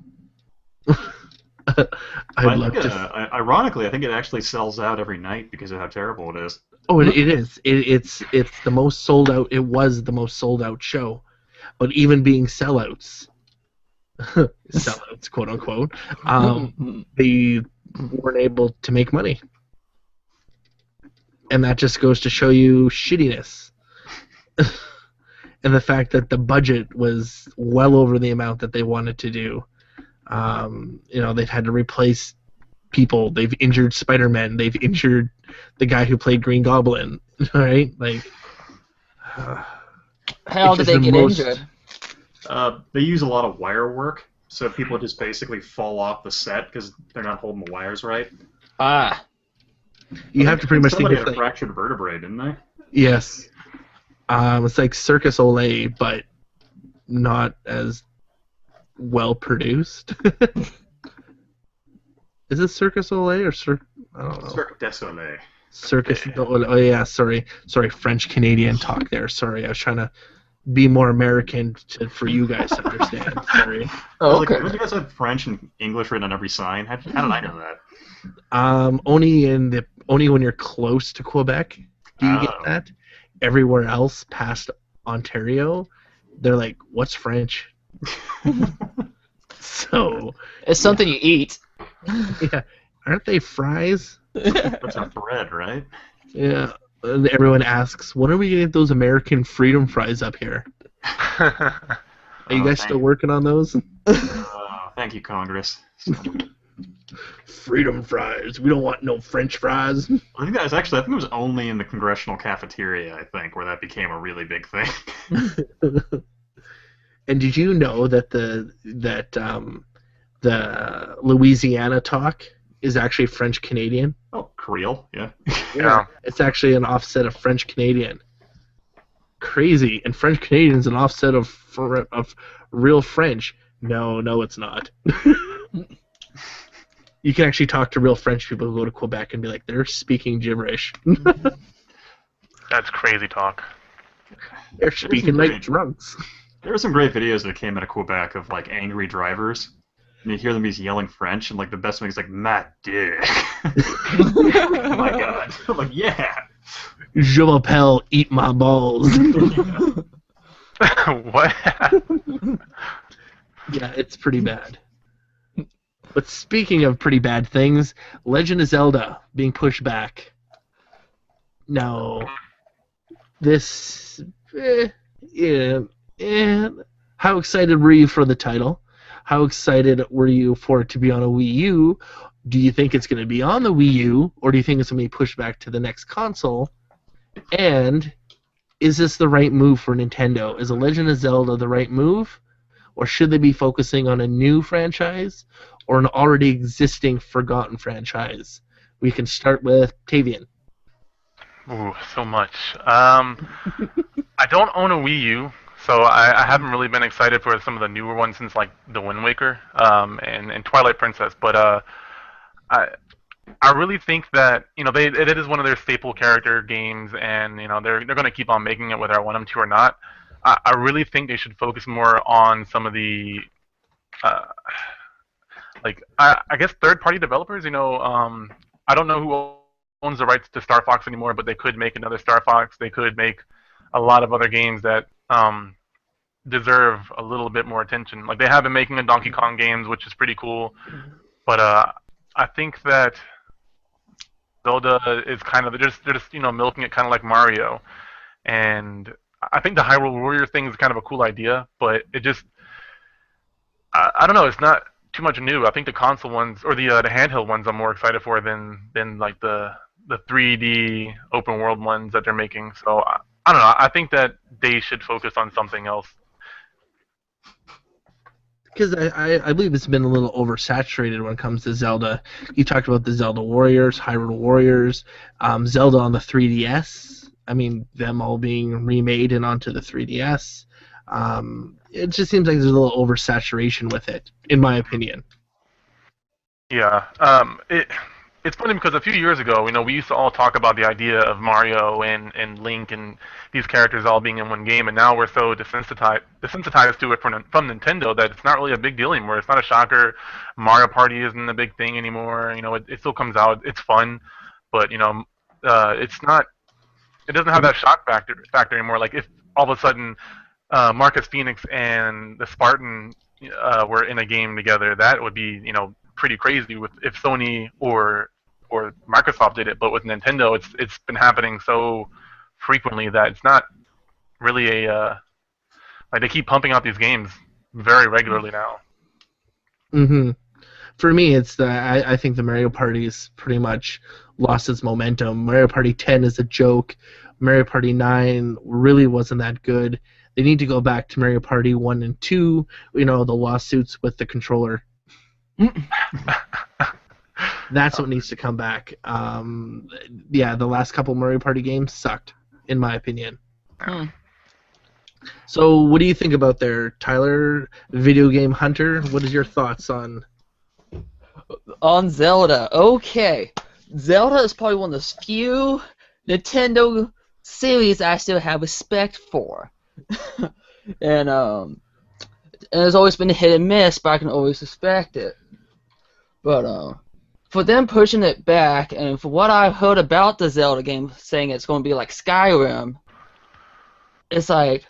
I'd love to. Ironically, I think it actually sells out every night because of how terrible it is. Oh, it is. It's the most sold out. It was the most sold out show. but even being sellouts, sellouts, quote unquote, they weren't able to make money. And that just goes to show you shittiness. And the fact that the budget was well over the amount that they wanted to do. They've had to replace people. They've injured Spider-Man. They've injured the guy who played Green Goblin. Right? Like, how did they get injured? They use a lot of wire work, so people just basically fall off the set because they're not holding the wires right. You have to pretty much think somebody of had a fractured vertebrae, didn't they? Yes. It's like Circus Olay, but not as well produced. Is it Circus Olay or I don't know. Cirque du Soleil. Circus. Oh yeah, sorry, French Canadian talk there. Sorry, I was trying to be more American for you guys to understand. Sorry. Oh, okay. Don't you guys have French and English written on every sign? How did I know that? Only when you're close to Quebec do you get that. Everywhere else past Ontario, they're like, "What's French?" So it's something you eat. Yeah, aren't they fries? That's a bread, right? Yeah. And everyone asks, "When are we gonna get those American freedom fries up here?" Are you guys still working on those? Thank you, Congress. Freedom fries. We don't want no French fries. I think it was only in the congressional cafeteria, I think, where that became a really big thing. And did you know that the Louisiana talk is actually French Canadian? Oh, Creole, yeah. Yeah. It's actually an offset of French Canadian. Crazy. And French Canadian is an offset of real French. No, it's not. You can actually talk to real French people who go to Quebec and be like, they're speaking gibberish. That's crazy talk. They're speaking like drunks. There were some great videos that came out of Quebec of like angry drivers, and you hear them just yelling French, and like the best one is like "Matt dick." Oh my god! I'm like, yeah. Je m'appelle eat my balls. What? Yeah, it's pretty bad. But speaking of pretty bad things, Legend of Zelda being pushed back. Now, this, how excited were you for the title? How excited were you for it to be on a Wii U? Do you think it's going to be on the Wii U, or do you think it's going to be pushed back to the next console? And is this the right move for Nintendo? Is a Legend of Zelda the right move? Or should they be focusing on a new franchise or an already existing forgotten franchise? We can start with Tavian. Ooh, so much. I don't own a Wii U, so I haven't really been excited for some of the newer ones since like the Wind Waker and Twilight Princess. But I really think that it is one of their staple character games, and they're going to keep on making it whether I want them to or not. I really think they should focus more on some of the I guess third-party developers. I don't know who owns the rights to Star Fox anymore, but they could make another Star Fox. They could make a lot of other games that deserve a little bit more attention. Like they have been making a Donkey Kong games, which is pretty cool, but I think that Zelda is kind of they're just milking it kind of like Mario, and I think the Hyrule Warrior thing is kind of a cool idea, but it just I don't know. It's not too much new. I think the console ones or the handheld ones I'm more excited for than like the 3D open world ones that they're making. So I don't know. I think that they should focus on something else. Because I believe it's been a little oversaturated when it comes to Zelda. You talked about the Zelda Warriors, Hyrule Warriors, Zelda on the 3DS. I mean, them all being remade and onto the 3DS. It just seems like there's a little oversaturation with it, in my opinion. Yeah. It's funny because a few years ago, we used to all talk about the idea of Mario and Link and these characters all being in one game, and now we're so desensitized to it from Nintendo that it's not really a big deal anymore. It's not a shocker. Mario Party isn't a big thing anymore. It still comes out. It's fun, but it's not. It doesn't have that shock factor anymore. Like if all of a sudden Marcus Phoenix and the Spartan were in a game together, that would be pretty crazy with if Sony or Microsoft did it. But with Nintendo, it's been happening so frequently that it's not really a like they keep pumping out these games very regularly now. Mm-hmm. For me, it's I think the Mario Party's pretty much lost its momentum. Mario Party 10 is a joke. Mario Party 9 really wasn't that good. They need to go back to Mario Party 1 and 2, the lawsuits with the controller. That's what needs to come back. The last couple Mario Party games sucked, in my opinion. So what do you think about there, Tyler, Video Game Hunter? What is your thoughts on Zelda? Okay. Zelda is probably one of those few Nintendo series I still have respect for. and it's always been a hit and miss, but I can always respect it. But for them pushing it back, and for what I've heard about the Zelda game, saying it's going to be like Skyrim, it's like,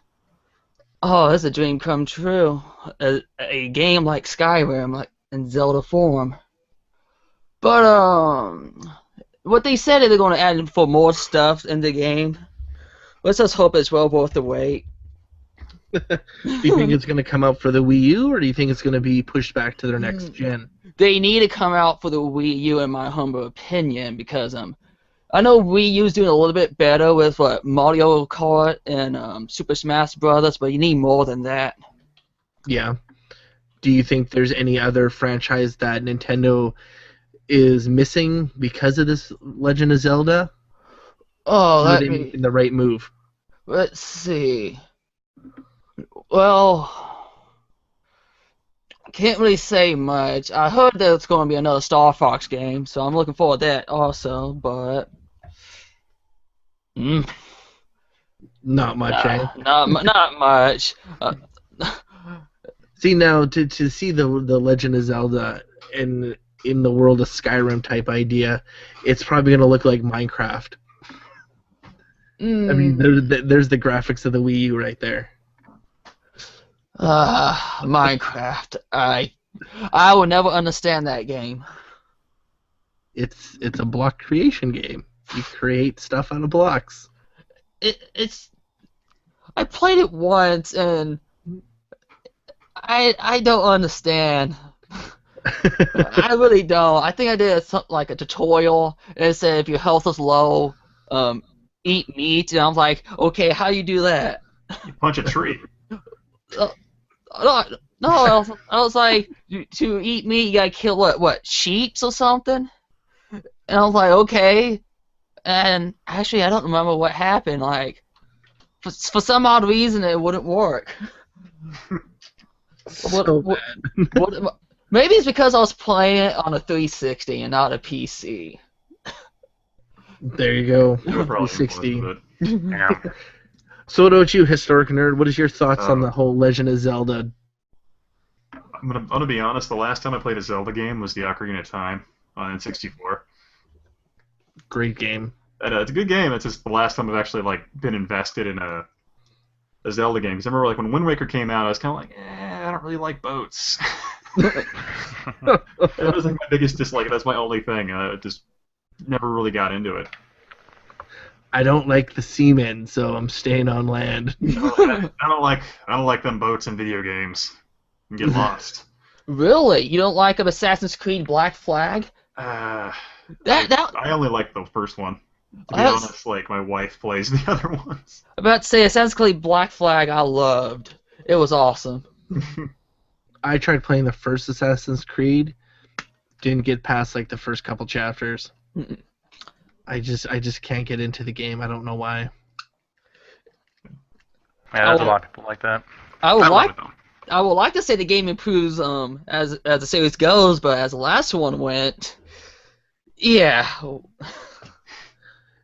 oh, it's a dream come true. A game like Skyrim, like in Zelda form. But what they said is they're going to add for more stuff in the game. Let's just hope it's well worth the wait. Do you think it's going to come out for the Wii U, or do you think it's going to be pushed back to their next gen? They need to come out for the Wii U, in my humble opinion, because I know Wii U's doing a little bit better with Mario Kart and Super Smash Brothers, but you need more than that. Yeah. Do you think there's any other franchise that Nintendo is missing because of this Legend of Zelda? Oh, are they making the right move? Let's see. Well, can't really say much. I heard that it's going to be another Star Fox game, so I'm looking forward to that also, but not much, eh? Not much. See, now, to see the Legend of Zelda in the world of Skyrim type idea, it's probably going to look like Minecraft. I mean, there's the graphics of the Wii U right there. Minecraft. I will never understand that game. It's a block creation game. You create stuff out of blocks. I played it once and I don't understand. I really don't. I think I did something like a tutorial, and it said if your health is low, eat meat, and I was like, okay, how do you do that? You punch a tree. No, I was like, to eat meat, you gotta kill what, sheeps or something? And I was like, okay. And actually, I don't remember what happened. Like, for some odd reason, it wouldn't work. Bad. Maybe it's because I was playing it on a 360 and not a PC. There you go. 360. Yeah. So what about you, Historic Nerd? What is your thoughts on the whole Legend of Zelda? I'm gonna be honest. The last time I played a Zelda game was the Ocarina of Time on N64. Great game. And, it's a good game. It's just the last time I've actually been invested in a Zelda game. Because I remember when Wind Waker came out, I was kind of like, I don't really like boats. That was my biggest dislike. That's my only thing. I just never really got into it. I don't like the seamen, so I'm staying on land. I don't like them boats in video games. You get lost. Really? You don't like Assassin's Creed Black Flag? I only like the first one. To be honest, my wife plays the other ones. I'm about to say Assassin's Creed Black Flag I loved. It was awesome. I tried playing the first Assassin's Creed, didn't get past the first couple chapters. I just can't get into the game. I don't know why. Yeah, there's a lot of people like that. I would like to say the game improves as the series goes, but as the last one went, yeah.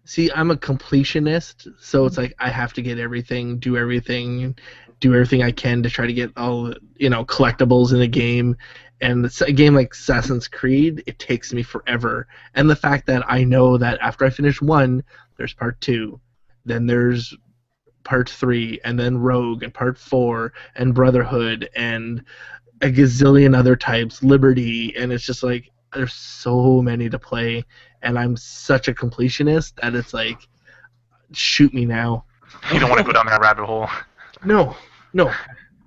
See, I'm a completionist, so it's I have to get everything, do everything I can to try to get all collectibles in a game. And a game like Assassin's Creed, it takes me forever. And the fact that I know that after I finish one, there's part 2, then there's Part 3, and then Rogue, and Part 4, and Brotherhood, and a gazillion other types, Liberty, and it's just like, there's so many to play, and I'm such a completionist that it's like, shoot me now. You don't want to go down that rabbit hole. No.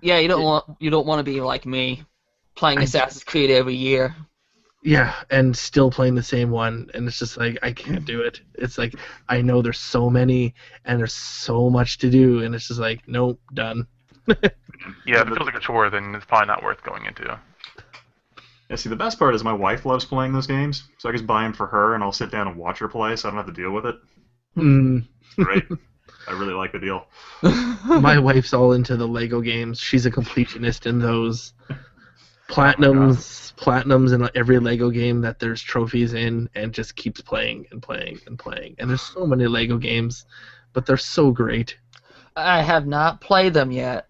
Yeah, you don't want to be like me, playing Assassin's Creed every year. Yeah, and still playing the same one, and it's just like, I can't do it. It's like, I know there's so many, and there's so much to do, and it's just like, nope, done. Yeah, if it feels like a chore, then it's probably not worth going into. Yeah, see, the best part is my wife loves playing those games, so I just buy them for her, and I'll sit down and watch her play, so I don't have to deal with it. Great. I really like the deal. My wife's all into the Lego games. She's a completionist in those. Platinums in every Lego game that there's trophies in, and just keeps playing and playing and playing. And there's so many Lego games, but they're so great. I have not played them yet.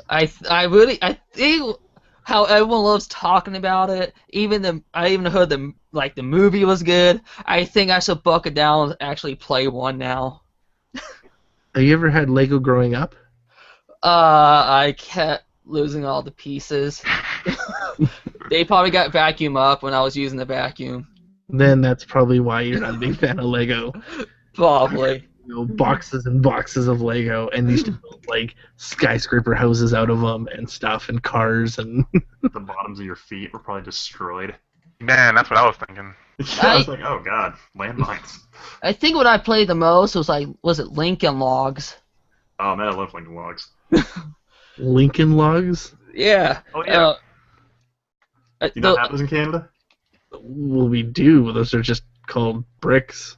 I think how everyone loves talking about it. I even heard the movie was good. I think I should buckle down and actually play one now. Have you ever had Lego growing up? I kept losing all the pieces. They probably got vacuumed up when I was using the vacuum. Then that's probably why you're not a big fan of Lego. Probably. Boxes and boxes of Lego, and used to build like skyscraper houses out of them and stuff, and cars and. The bottoms of your feet were probably destroyed. Man, that's what I was thinking. I was like, oh god, landmines. I think what I played the most was it Lincoln Logs? Oh man, I love Lincoln Logs. Lincoln Logs? Yeah. Oh yeah. You not have those in Canada? Well, we do. Those are just called bricks.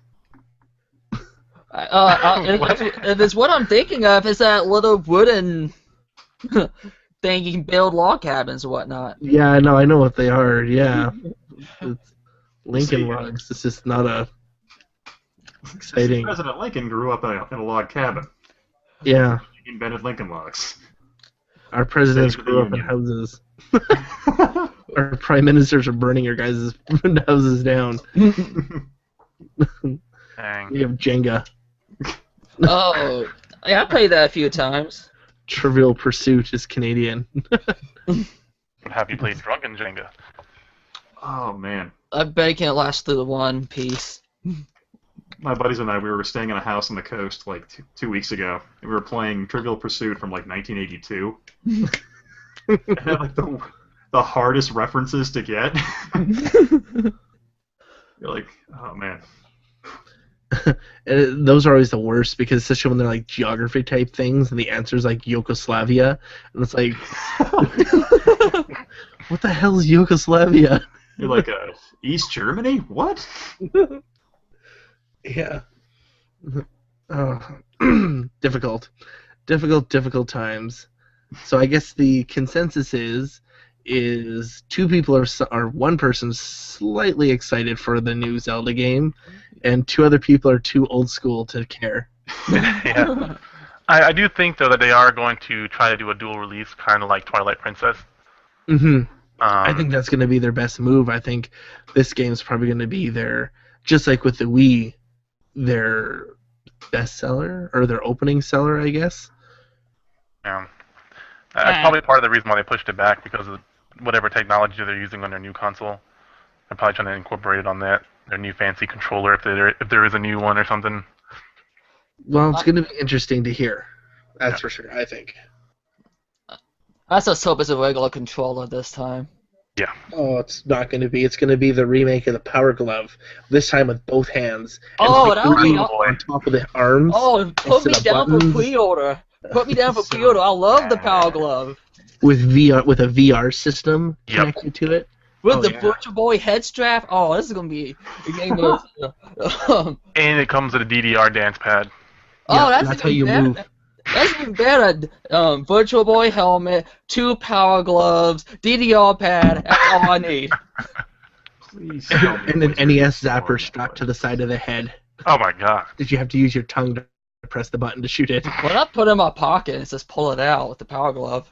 If it's what I'm thinking of, is that little wooden thing you can build log cabins or whatnot. Yeah, I know what they are. Yeah, it's Lincoln Logs. It's just not a exciting. President Lincoln grew up in a log cabin. Yeah. He invented Lincoln Logs. Our presidents grew up in houses. Our prime ministers are burning your guys' houses down. Dang. We have Jenga. Oh, yeah, I played that a few times. Trivial Pursuit is Canadian. Have you played Drunken Jenga? Oh man. I bet it can't last through the one piece. My buddies and I, we were staying in a house on the coast like 2 weeks ago, and we were playing Trivial Pursuit from like 1982. It had like the hardest references to get. You're like, oh man. Those are always the worst, because especially when they're like geography type things and the answer is like Yugoslavia, and it's like, what the hell is Yugoslavia? You're like, East Germany? What? Yeah. Difficult times. So I guess the consensus is two people are one person's slightly excited for the new Zelda game, and two other people are too old school to care. Yeah. I do think, though, that they are going to try to do a dual release, kind of like Twilight Princess. Mm-hmm. I think that's going to be their best move. I think this game's probably going to be just like with the Wii, their best seller, or their opening seller, I guess. Yeah. That's probably part of the reason why they pushed it back, because of whatever technology they're using on their new console. They're probably trying to incorporate it on their new fancy controller, if there is a new one or something. Well, it's going to be interesting to hear. That's for sure, I think. Let's just hope it's a regular controller this time. Yeah. Oh, it's not going to be. It's going to be the remake of the Power Glove, this time with both hands. Oh, that would be on top of the arms. Oh, put me down for pre-order. Put me down for pre-order. I love the Power Glove. With a VR system connected to it. With the Virtual Boy head strap. Oh, this is going to be a game of... And it comes with a DDR dance pad. Oh, that's how you move. That's even better. Virtual Boy helmet, 2 Power Gloves, DDR pad. That's all I need. Please. And an NES zapper strapped to the side of the head. Oh my god. Did you have to use your tongue to press the button to shoot it? When I put it in my pocket, it says pull it out with the Power Glove.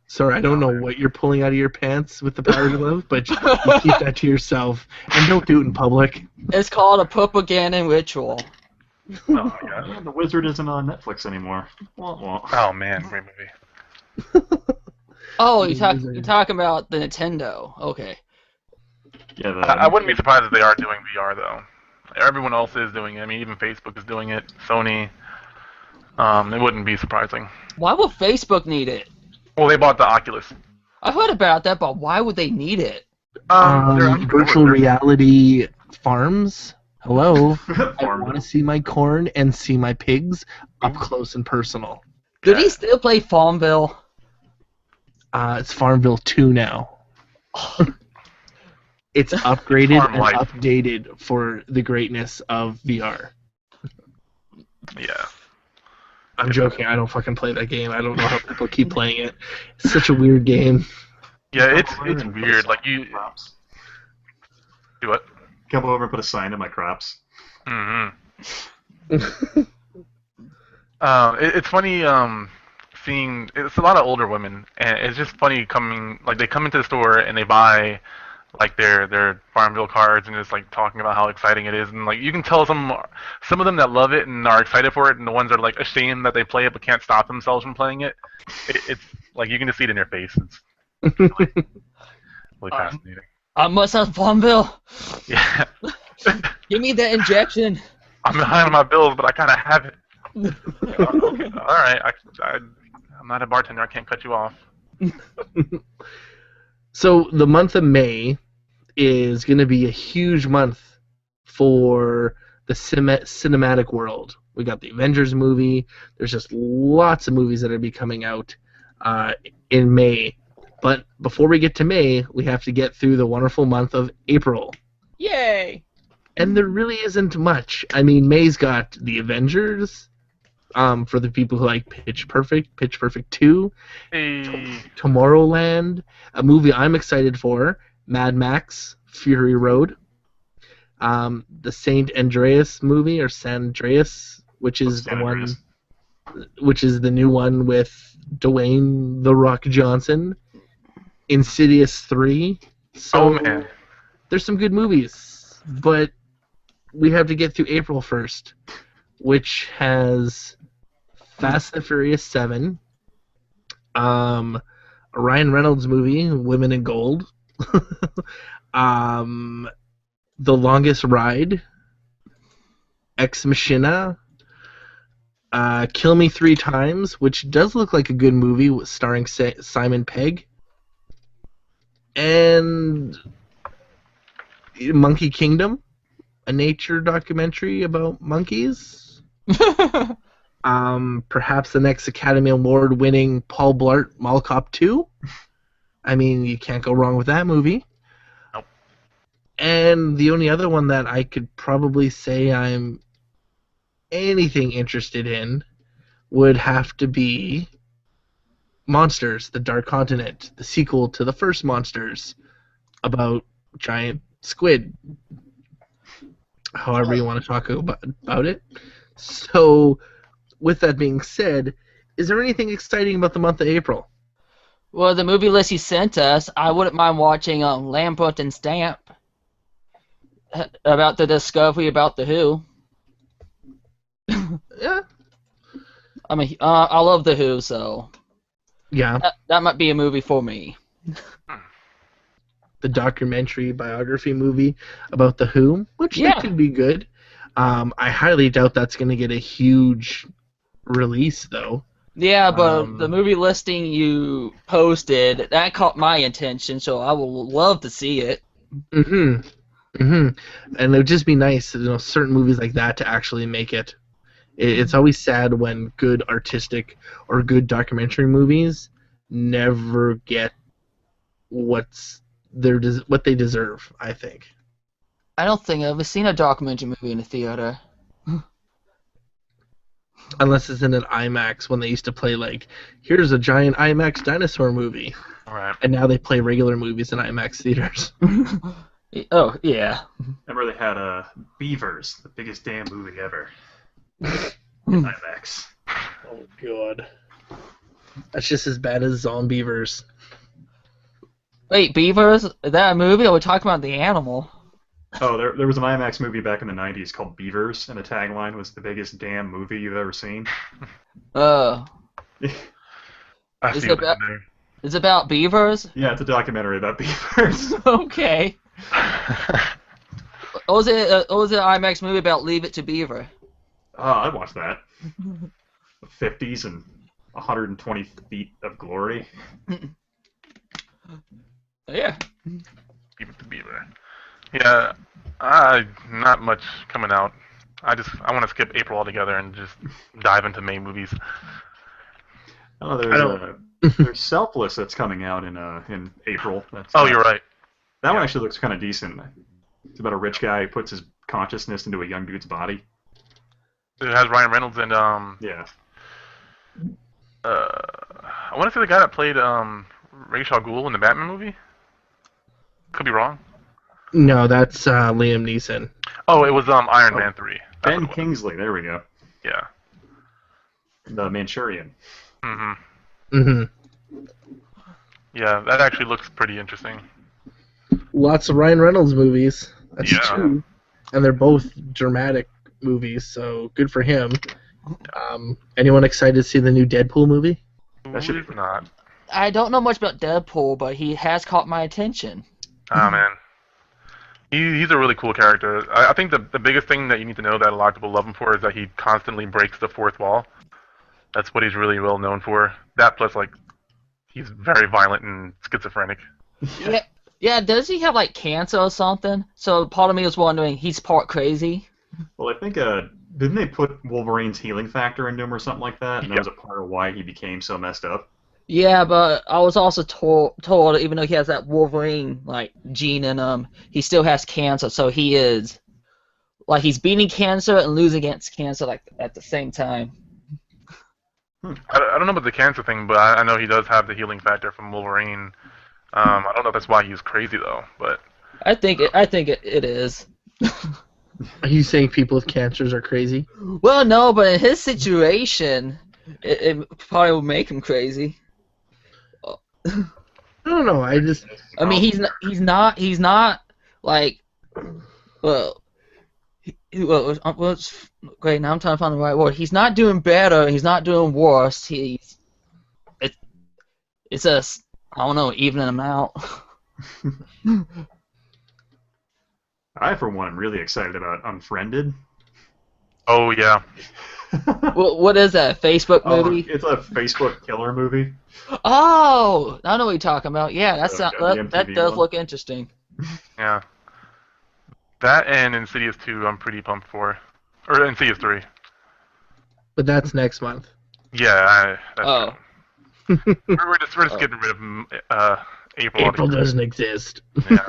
Sorry, I don't know what you're pulling out of your pants with the Power Glove, but you keep that to yourself. And don't do it in public. It's called a propaganda ritual. Oh my god. Yeah, The Wizard isn't on Netflix anymore. Wah, wah. Oh man, great movie. Oh, Wizard. you're talking about the Nintendo. Okay. Yeah, I wouldn't be surprised if they are doing VR though. Everyone else is doing it. I mean, even Facebook is doing it. Sony. It wouldn't be surprising. Why would Facebook need it? Well, they bought the Oculus. I've heard about that, but why would they need it? Virtual reality farms. Hello. I Farm. want to see my corn and see my pigs up close and personal. Could he still play Farmville? It's Farmville 2 now. It's upgraded Farm and life. updated for the greatness of VR. Yeah. I'm joking. I don't fucking play that game. I don't know how people keep playing it. It's such a weird game. Yeah, it's weird. Like you Crops. do what? Come over and put a sign in my crops. Mm-hmm. It's funny seeing. It's a lot of older women, and it's just funny coming. Like they come into the store and they buy like their Farmville cards and just like talking about how exciting it is, and like you can tell some of them that love it and are excited for it, and the ones that are like ashamed that they play it but can't stop themselves from playing it. It's like you can just see it in their face. It's really fascinating. I must have Farmville. Yeah. Give me that injection. I'm behind on my bills, but I kind of have it. Okay, all right. I'm not a bartender. I can't cut you off. So the month of May is going to be a huge month for the cinematic world. We got the Avengers movie. There's just lots of movies that are be coming out in May. But before we get to May, we have to get through the wonderful month of April. Yay! And there really isn't much. I mean, May's got the Avengers, for the people who like Pitch Perfect 2, Hey. Tomorrowland, a movie I'm excited for, Mad Max, Fury Road, the Saint Andreas movie, or San Andreas, which is San the Andreas. which is the new one with Dwayne "The Rock" Johnson, Insidious 3. So Oh man. there's some good movies, but we have to get through April first, which has Fast and Furious 7, a Ryan Reynolds movie, Women in Gold, The Longest Ride, Ex Machina, Kill Me Three Times, which does look like a good movie starring Simon Pegg, and Monkey Kingdom, a nature documentary about monkeys. Perhaps the next Academy Award-winning Paul Blart Mall Cop 2. I mean, you can't go wrong with that movie. Nope. And the only other one that I could probably say I'm anything interested in would have to be Monsters, The Dark Continent, the sequel to the first Monsters, about giant squid. However you want to talk about it. So, with that being said, is there anything exciting about the month of April? Well, the movie list you sent us, I wouldn't mind watching Lambert and Stamp about the discovery about the Who. Yeah. I mean, I love the Who, so Yeah. that might be a movie for me. The documentary biography movie about the Who, which Yeah. could be good. I highly doubt that's going to get a huge release, though. Yeah, but the movie listing you posted, that caught my attention, so I would love to see it. And it would just be nice, certain movies like that to actually make it. It's always sad when good artistic or good documentary movies never get what they deserve, I think. I don't think I've ever seen a documentary movie in a theater. Unless it's in an IMAX, when they used to play, like, here's a giant IMAX dinosaur movie. All right. And now they play regular movies in IMAX theaters. Oh, yeah. Remember they had Beavers, the biggest damn movie ever. In IMAX. Oh, God. That's just as bad as Zombievers. Wait, Beavers? Is that a movie, or we're talking about the animal? Oh, there was an IMAX movie back in the '90s called Beavers, and the tagline was "the biggest damn movie you've ever seen." Uh, I is see it what they about did there. is it about beavers? Yeah, it's a documentary about beavers. Okay. Or was it an IMAX movie about Leave It to Beaver? Oh, I'd watch that. The '50s and 120 feet of glory. Yeah. Beaver to Beaver. Yeah, not much coming out. I want to skip April altogether and just dive into May movies. Oh, I don't. there's Selfless that's coming out in April. Oh, you're right. That one Yeah. actually looks kind of decent. It's about a rich guy who puts his consciousness into a young dude's body. It has Ryan Reynolds and Yeah. I want to say the guy that played Ra's al Ghul in the Batman movie. Could be wrong. No, that's Liam Neeson. Oh, it was Iron Man 3. That's Ben what it was. Kingsley. There we go. Yeah. The Manchurian. Hmm. Yeah, that actually looks pretty interesting. Lots of Ryan Reynolds movies. That's Yeah. two, and they're both dramatic movies. So good for him. Anyone excited to see the new Deadpool movie? That should be Who's not? I don't know much about Deadpool, but he has caught my attention. Oh man, he's a really cool character. I think the biggest thing that you need to know that a lot of people love him for is that he constantly breaks the fourth wall. That's what he's really well known for. That plus like he's very violent and schizophrenic. Yeah. Yeah, does he have like cancer or something? So part of me was wondering, he's part crazy. Well, I think didn't they put Wolverine's healing factor into him or something like that? And that Yeah. was a part of why he became so messed up. Yeah, but I was also told even though he has that Wolverine like gene in him, he still has cancer. So he is like he's beating cancer and losing against cancer like at the same time. I don't know about the cancer thing, but I know he does have the healing factor from Wolverine. I don't know if that's why he's crazy though, but I think it is. Are you saying people with cancers are crazy? Well, no, but in his situation, it probably would make him crazy. I don't know. I mean, he's not like, well, great. Now I'm trying to find the right word. He's not doing better. He's not doing worse. It's just, I don't know, evening them out. I, for one, am really excited about Unfriended. oh yeah, What is that? A Facebook movie? It's a Facebook killer movie. Oh, I know what you're talking about. Yeah, The that MTV does one. look interesting. yeah. That and Insidious 2, I'm pretty pumped for, or Insidious 3. but that's next month. Yeah, that's Oh. true. We're just getting rid of April. April altogether. doesn't exist. Yeah,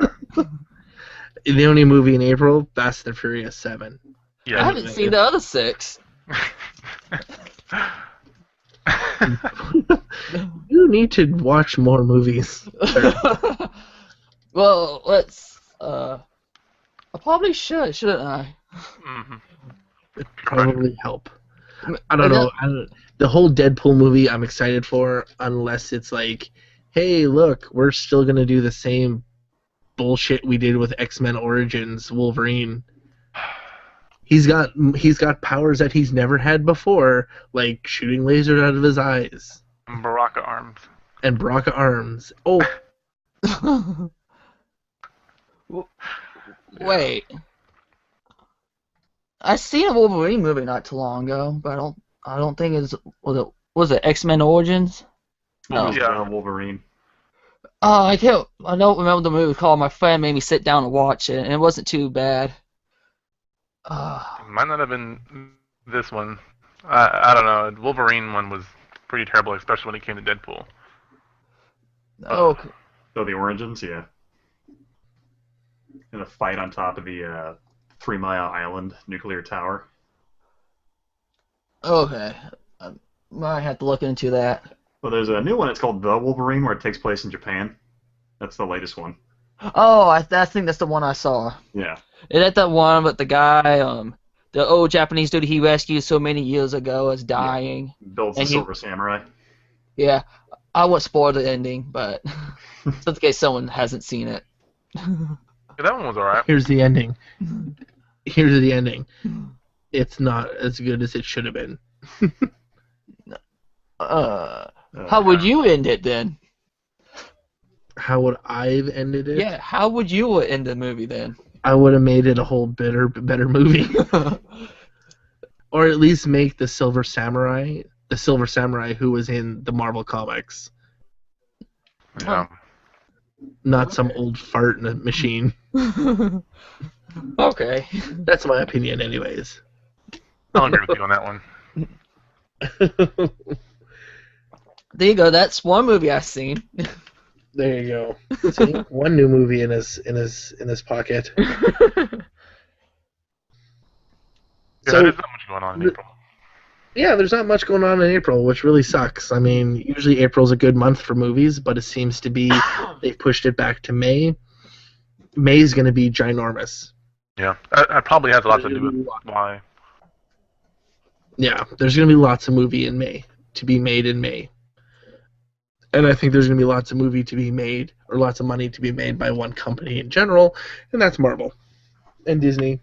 The only movie in April, Fast and Furious 7. I yeah. haven't seen the other 6. You need to watch more movies. Well, I probably should, shouldn't I? Mhm. It'd probably help. I don't know. The whole Deadpool movie I'm excited for, unless it's like, hey, look, we're still gonna do the same bullshit we did with X-Men Origins Wolverine. He's got powers that he's never had before, like shooting lasers out of his eyes Baraka arms. and Baraka arms. Oh, Wait. I seen a Wolverine movie not too long ago, but I don't think it's was it X-Men Origins? No. It was, Yeah. Wolverine. Oh, I don't remember the movie was called. My friend made me sit down and watch it, and it wasn't too bad. Might not have been this one. I don't know. The Wolverine one was pretty terrible, especially when it came to Deadpool. Okay. So the Origins, yeah. In a fight on top of the 3 Mile Island nuclear tower. Okay. I might have to look into that. Well, there's a new one. It's called The Wolverine, where it takes place in Japan. That's the latest one. Oh, I think that's the one I saw. Yeah. Is that the one with the guy, the old Japanese dude he rescued so many years ago is dying? Builds the And he- Silver Samurai. Yeah. I won't spoil the ending, but just in case someone hasn't seen it. Yeah, that one was alright. Here's the ending. Here's the ending. It's not as good as it should have been. How would you end it then? How would I have ended it? Yeah, how would you end the movie then? I would have made it a whole better movie. Or at least make the Silver Samurai who was in the Marvel comics. Yeah. Not some old fart in a machine. Okay. That's my opinion anyways. I'll agree with you on that one. There you go. That's one movie I've seen. There you go. See, one new movie in his pocket. Yeah, there's not much going on in April. Yeah, there's not much going on in April, which really sucks. I mean, usually April's a good month for movies, but it seems to be they've pushed it back to May. May's going to be ginormous. Yeah, that probably has a lot to do with why. Yeah, there's going to be lots of movie in May to be made in May. And I think there's going to be lots of movie to be made, or lots of money to be made by one company in general, and that's Marvel and Disney.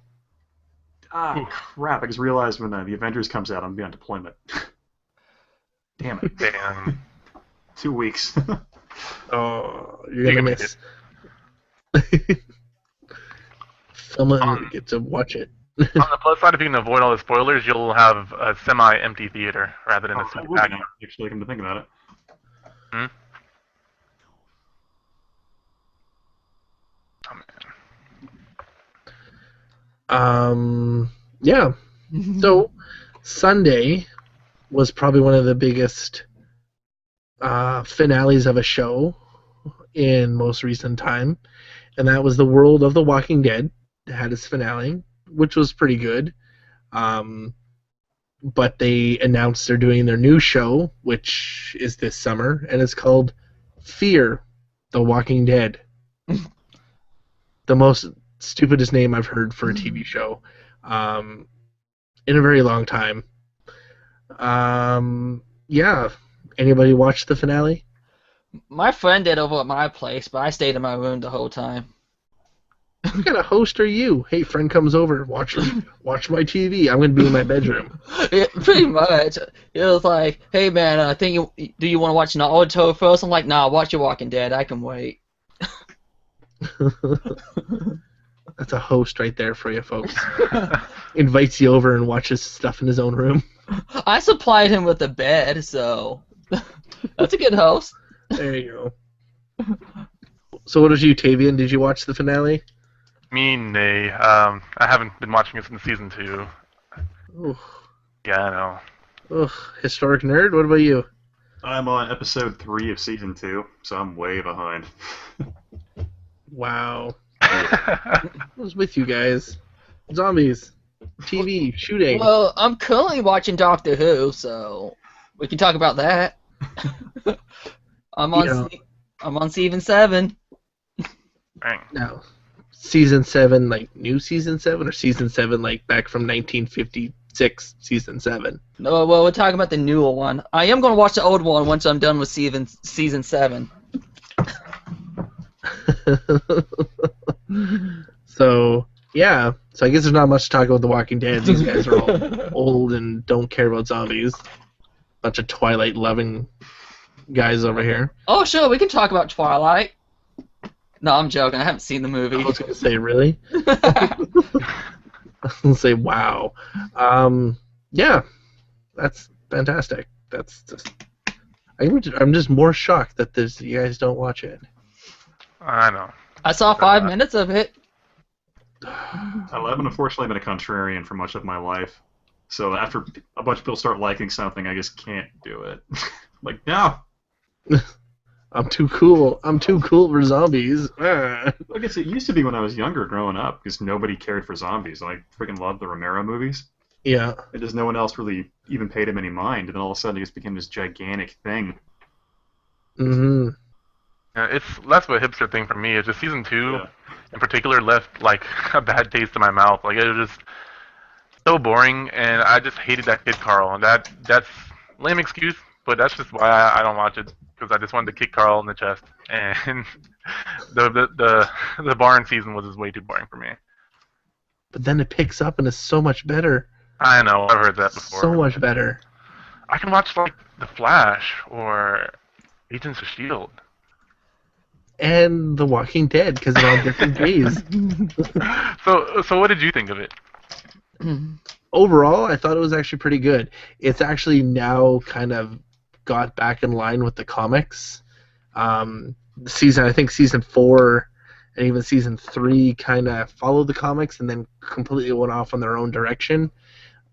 Ah, crap! I just realized when the Avengers comes out, I'm going to be on deployment. Damn it. Damn. 2 weeks. Oh, you're going to miss. Someone get to watch it. On the plus side, if you can avoid all the spoilers, you'll have a semi-empty theater rather than a super packed. Actually, come to think about it. Hmm? Oh, man. Yeah. So, Sunday was probably one of the biggest finales of a show in most recent time, and that was The World of the Walking Dead. It had its finale, which was pretty good. But they announced they're doing their new show, which is this summer, and it's called Fear the Walking Dead. The most stupidest name I've heard for a TV show in a very long time. Yeah. Anybody watch the finale? My friend did over at my place, but I stayed in my room the whole time. What kind of host are you? Hey, friend comes over, watch my TV. I'm going to be in my bedroom. Yeah, pretty much. It was like, hey man, do you want to watch Naruto first? I'm like, nah, watch your Walking Dead. I can wait. That's a host right there for you folks. Invites you over and watches stuff in his own room. I supplied him with a bed, so that's a good host. There you go. So what did you, Tavian? Did you watch the finale? Me, nay. I haven't been watching it since season 2. Oof. Yeah, I know. Ugh, historic nerd. What about you? I'm on episode 3 of season 2, so I'm way behind. Wow. I was with you guys. Zombies. TV. Shooting. Well, I'm currently watching Doctor Who, so we can talk about that. I'm on season 7. Dang. No. Season 7, like new season 7, or season 7 like back from 1956 season 7? No, well, we're talking about the newer one. I am going to watch the old one once I'm done with season 7. So, yeah. So I guess there's not much to talk about The Walking Dead. These guys are all old and don't care about zombies. Bunch of Twilight-loving guys over here. Oh, sure, we can talk about Twilight. No, I'm joking. I haven't seen the movie. I was going to say, really? I was going to say, wow. Yeah. That's fantastic. That's just... I'm just more shocked that you guys don't watch it. I know. I saw 5 minutes of it. I've unfortunately been a contrarian for much of my life. So after a bunch of people start liking something, I just can't do it. Like, no! I'm too cool. I'm too cool for zombies. I guess it used to be when I was younger growing up, because nobody cared for zombies. I freaking loved the Romero movies. Yeah. And just no one else really even paid him any mind, and then all of a sudden it just became this gigantic thing. Mm-hmm. Yeah, that's what a hipster thing for me. It's just season 2, in particular, left like a bad taste in my mouth. Like, it was just so boring, and I just hated that kid Carl. And that's lame excuse, but that's just why I don't watch it. because I just wanted to kick Carl in the chest, and the Barn season was just way too boring for me. But then it picks up and is so much better. I know, I've heard that before. So much better. I can watch like The Flash or Agents of S.H.I.E.L.D. And The Walking Dead, because they're on different days. So what did you think of it? Overall, I thought it was actually pretty good. It's actually now kind of got back in line with the comics. I think season 4 and even season 3 kind of followed the comics and then completely went off on their own direction,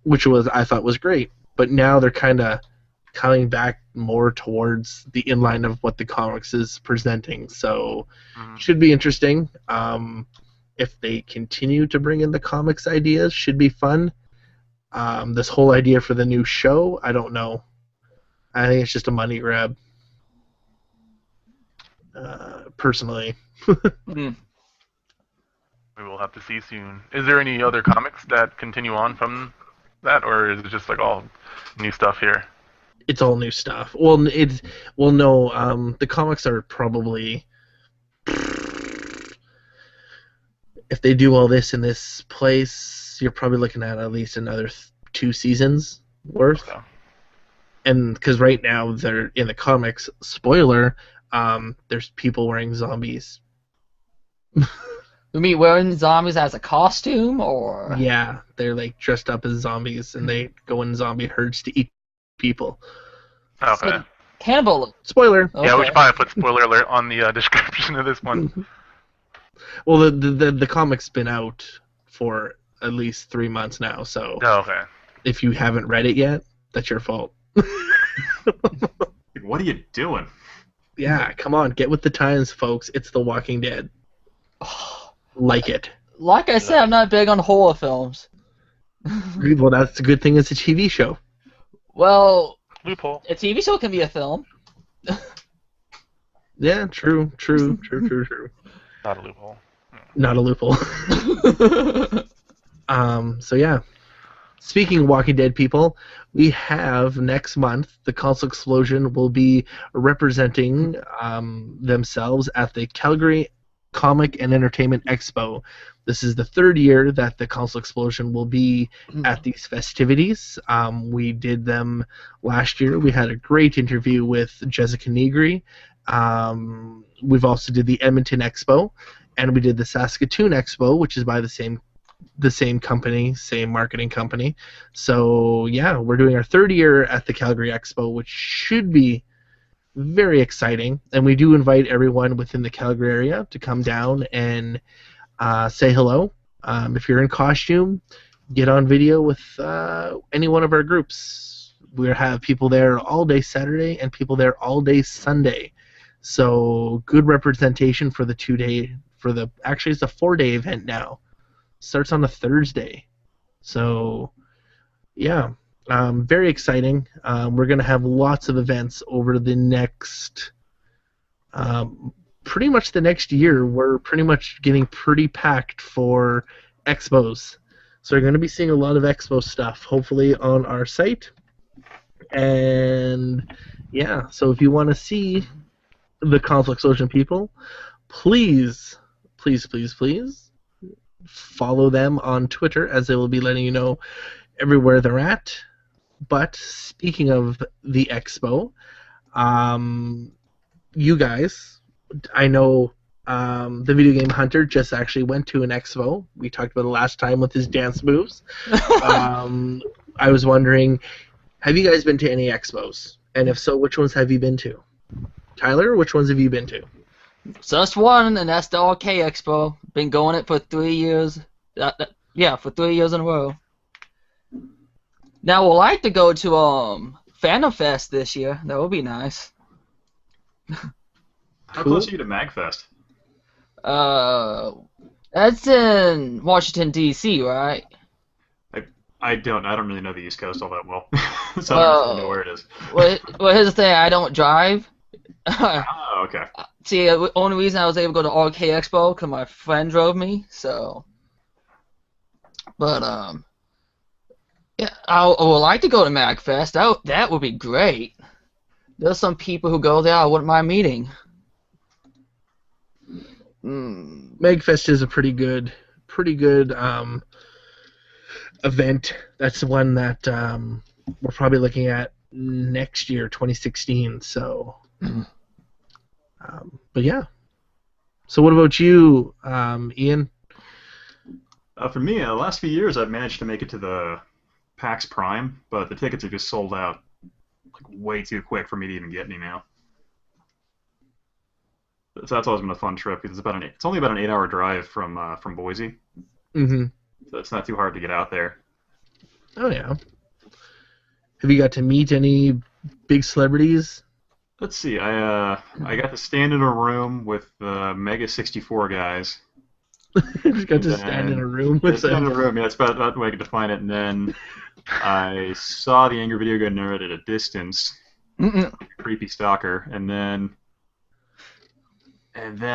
which I thought was great. But now they're kind of coming back more towards the inline of what the comics is presenting. So should be interesting. If they continue to bring in the comics ideas, should be fun. This whole idea for the new show, I don't know. I think it's just a money grab. Personally. We will have to see soon. Is there any other comics that continue on from that, or is it just like all new stuff here? It's all new stuff. No. The comics are probably, if they do all this in this place, you're probably looking at least another 2 seasons worth. So. And because right now they're in the comics, spoiler, there's people wearing zombies. You mean wearing zombies as a costume, or? Yeah, they're like dressed up as zombies, and they go in zombie herds to eat people. Okay. So, cannibal. Spoiler. Okay. Yeah, we should probably put spoiler alert on the description of this one. Well, the comic's been out for at least 3 months now, so Oh, okay. if you haven't read it yet, that's your fault. What are you doing? Yeah, come on, get with the times, folks. It's The Walking Dead. Like it. Like I said, I'm not big on horror films. Well, that's the good thing. It's a TV show. Well, Loophole. a TV show can be a film. Yeah, true. Not a loophole. Not a loophole. So yeah. Speaking of Walking Dead people, we have next month the Console Xplosion will be representing themselves at the Calgary Comic and Entertainment Expo. This is the 3rd year that the Console Xplosion will be at these festivities. We did them last year. We had a great interview with Jessica Negri. We've also did the Edmonton Expo, and we did the Saskatoon Expo, which is by the same company, same marketing company. So yeah, we're doing our 3rd year at the Calgary Expo, which should be very exciting. And we do invite everyone within the Calgary area to come down and say hello. If you're in costume, get on video with any one of our groups. We'll have people there all day Saturday and people there all day Sunday. So good representation for the 2-day, actually it's a 4-day event now. Starts on a Thursday. So yeah, very exciting. We're going to have lots of events over the next, pretty much the next year. We're pretty much getting pretty packed for expos. So you're going to be seeing a lot of expo stuff, hopefully on our site. And yeah, so if you want to see the Console Xplosion people, please follow them on Twitter, as they will be letting you know everywhere they're at. But speaking of the expo, you guys, I know the Video Game Hunter just actually went to an expo. We talked about it last time with his dance moves. I was wondering, have you guys been to any expos? And if so, which ones have you been to? Tyler, which ones have you been to? Just one, and that's the OK Expo. Been going it for 3 years. For 3 years in a row. Now we'll like to go to Phantom Fest this year. That would be nice. How close are you to MagFest? That's in Washington D.C., right? I don't really know the East Coast all that well, so I don't really know where it is. Well, here's the thing. I don't drive. Oh, okay. See, the only reason I was able to go to OK Expo because my friend drove me. So, but yeah, I would like to go to MagFest. That would be great. There's some people who go there I wouldn't mind meeting. MegFest is a pretty good event. That's the one that we're probably looking at next year, 2016. So, but yeah. So what about you, Ian? For me, the last few years, I've managed to make it to the PAX Prime, but the tickets have just sold out like way too quick for me to even get any now. So that's always been a fun trip because it's only about an 8-hour drive from Boise. Mm-hmm. So it's not too hard to get out there. Oh yeah. Have you got to meet any big celebrities? Let's see. I got to stand in a room with the Mega 64 guys. Just got to stand in a room with them. Stand in a room. Yeah, that's about the way I can define it. And then I saw the Angry Video Game Nerd at a distance, creepy stalker, and then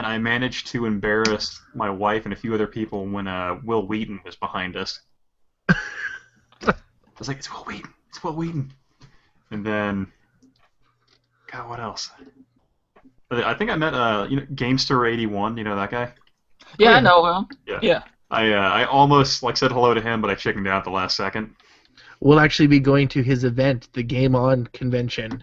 I managed to embarrass my wife and a few other people when Will Wheaton was behind us. I was like, "It's Will Wheaton! It's Will Wheaton!" And then, God, what else? I think I met Gamester81. You know that guy? Yeah, I know him. Yeah. I almost said hello to him, but I chickened out at the last second. We'll actually be going to his event, the Game On convention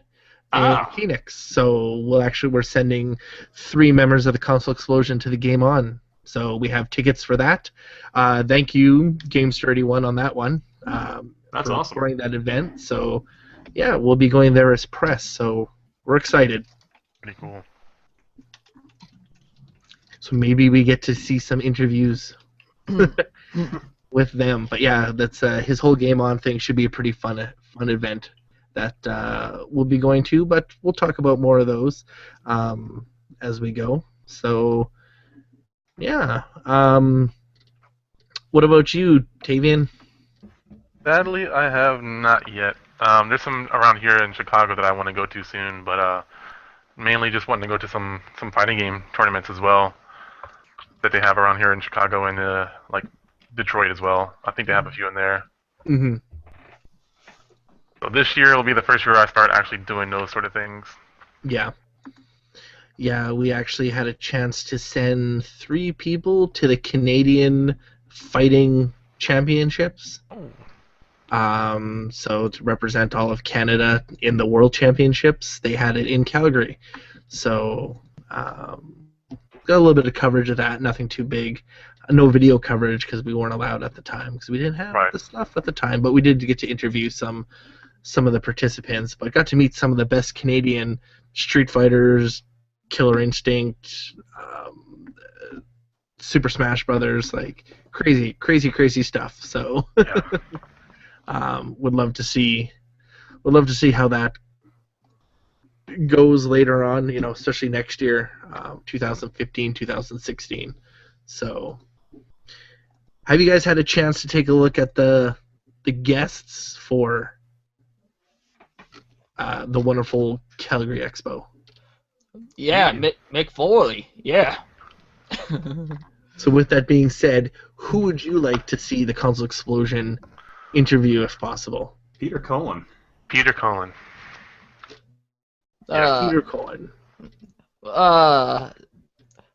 in Phoenix. So we're sending 3 members of the Console Xplosion to the Game On. So we have tickets for that. Thank you, Gamester81, on that one. That's for awesome. Running that event. So yeah, we'll be going there as press. So we're excited. Pretty cool. So maybe we get to see some interviews with them. But yeah, that's his whole Game On thing should be a pretty fun event that we'll be going to. But we'll talk about more of those as we go. So yeah. What about you, Tavian? Sadly, I have not yet. There's some around here in Chicago that I want to go to soon, but mainly just wanting to go to some fighting game tournaments as well that they have around here in Chicago and like Detroit as well. I think they have a few in there. Mm-hmm. So this year will be the first year I start actually doing those sort of things. Yeah. Yeah, we actually had a chance to send 3 people to the Canadian Fighting Championships. Oh. So to represent all of Canada in the World Championships, they had it in Calgary. So got a little bit of coverage of that, nothing too big. No video coverage because we weren't allowed at the time because we didn't have the stuff at the time. But we did get to interview some of the participants. But got to meet some of the best Canadian Street Fighters, Killer Instinct, Super Smash Brothers, like crazy stuff. So would love to see how that goes later on, especially next year, 2015, 2016. So have you guys had a chance to take a look at the guests for the wonderful Calgary Expo? Yeah, Mick Foley. Yeah. So with that being said, who would you like to see the Console Xplosion interview if possible? Peter Cullen. Peter Cullen. Peter Cullen. How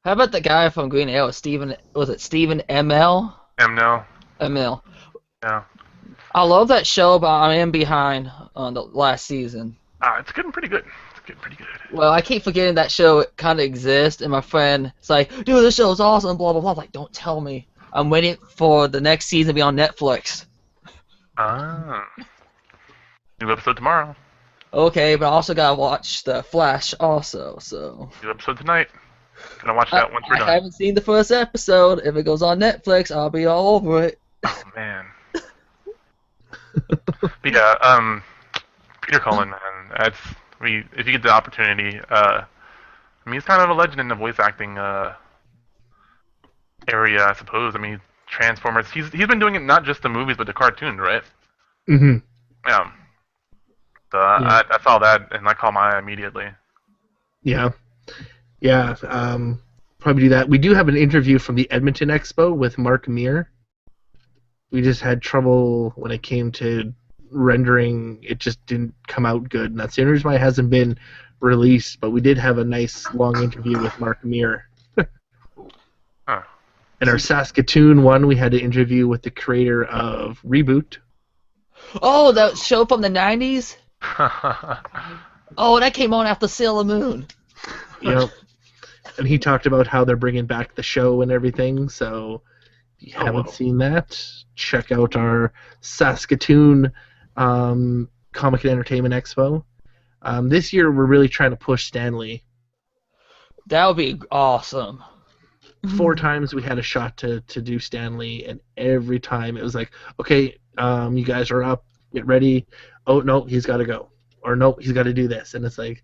about the guy from Green Arrow, Stephen? Was it Stephen ML? ML. ML. Yeah. I love that show, but I am behind on the last season. It's getting pretty good. Well, I keep forgetting that show kind of exists, and my friend is like, dude, this show's awesome, blah, blah, blah. I'm like, don't tell me. I'm waiting for the next season to be on Netflix. New episode tomorrow. Okay, but I also gotta watch The Flash also, so... New episode tonight. Gonna watch that once we're done. I haven't seen the first episode. If it goes on Netflix, I'll be all over it. Oh, man. But yeah, Peter Cullen, man. If you get the opportunity, he's kind of a legend in the voice acting area, I suppose. I mean, Transformers. He's been doing it not just the movies, but the cartoons, right? Mm-hmm. Yeah. So I saw that and I caught my eye immediately. Yeah. Yeah. Probably do that. We do have an interview from the Edmonton Expo with Mark Meir. We just had trouble when it came to rendering, it just didn't come out good. And that's the only reason why it hasn't been released. But we did have a nice long interview with Mark Meer. Huh. In our Saskatoon one, we had an interview with the creator of Reboot. Oh, that show from the 90s? Oh, that came on after Sailor Moon. Yep. And he talked about how they're bringing back the show and everything. So if you haven't seen that, check out our Saskatoon Comic and Entertainment Expo. This year, we're really trying to push Stan Lee. That would be awesome. 4 times we had a shot to do Stan Lee, and every time it was like, okay, you guys are up, get ready. Oh, no, he's got to go. Or no, he's got to do this. And it's like,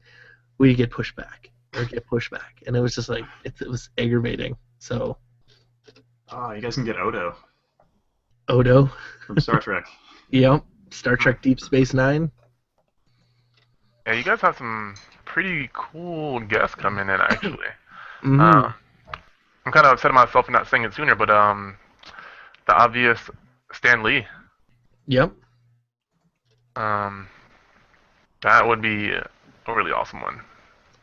we get pushed back. Or get pushed back. And it was just like, it was aggravating. So. Oh, you guys can get Odo. Odo. From Star Trek. Yep. Star Trek Deep Space Nine. Yeah, you guys have some pretty cool guests coming in, actually. Mm-hmm. I'm kind of upset at myself for not saying it sooner, but the obvious Stan Lee. Yep. That would be a really awesome one.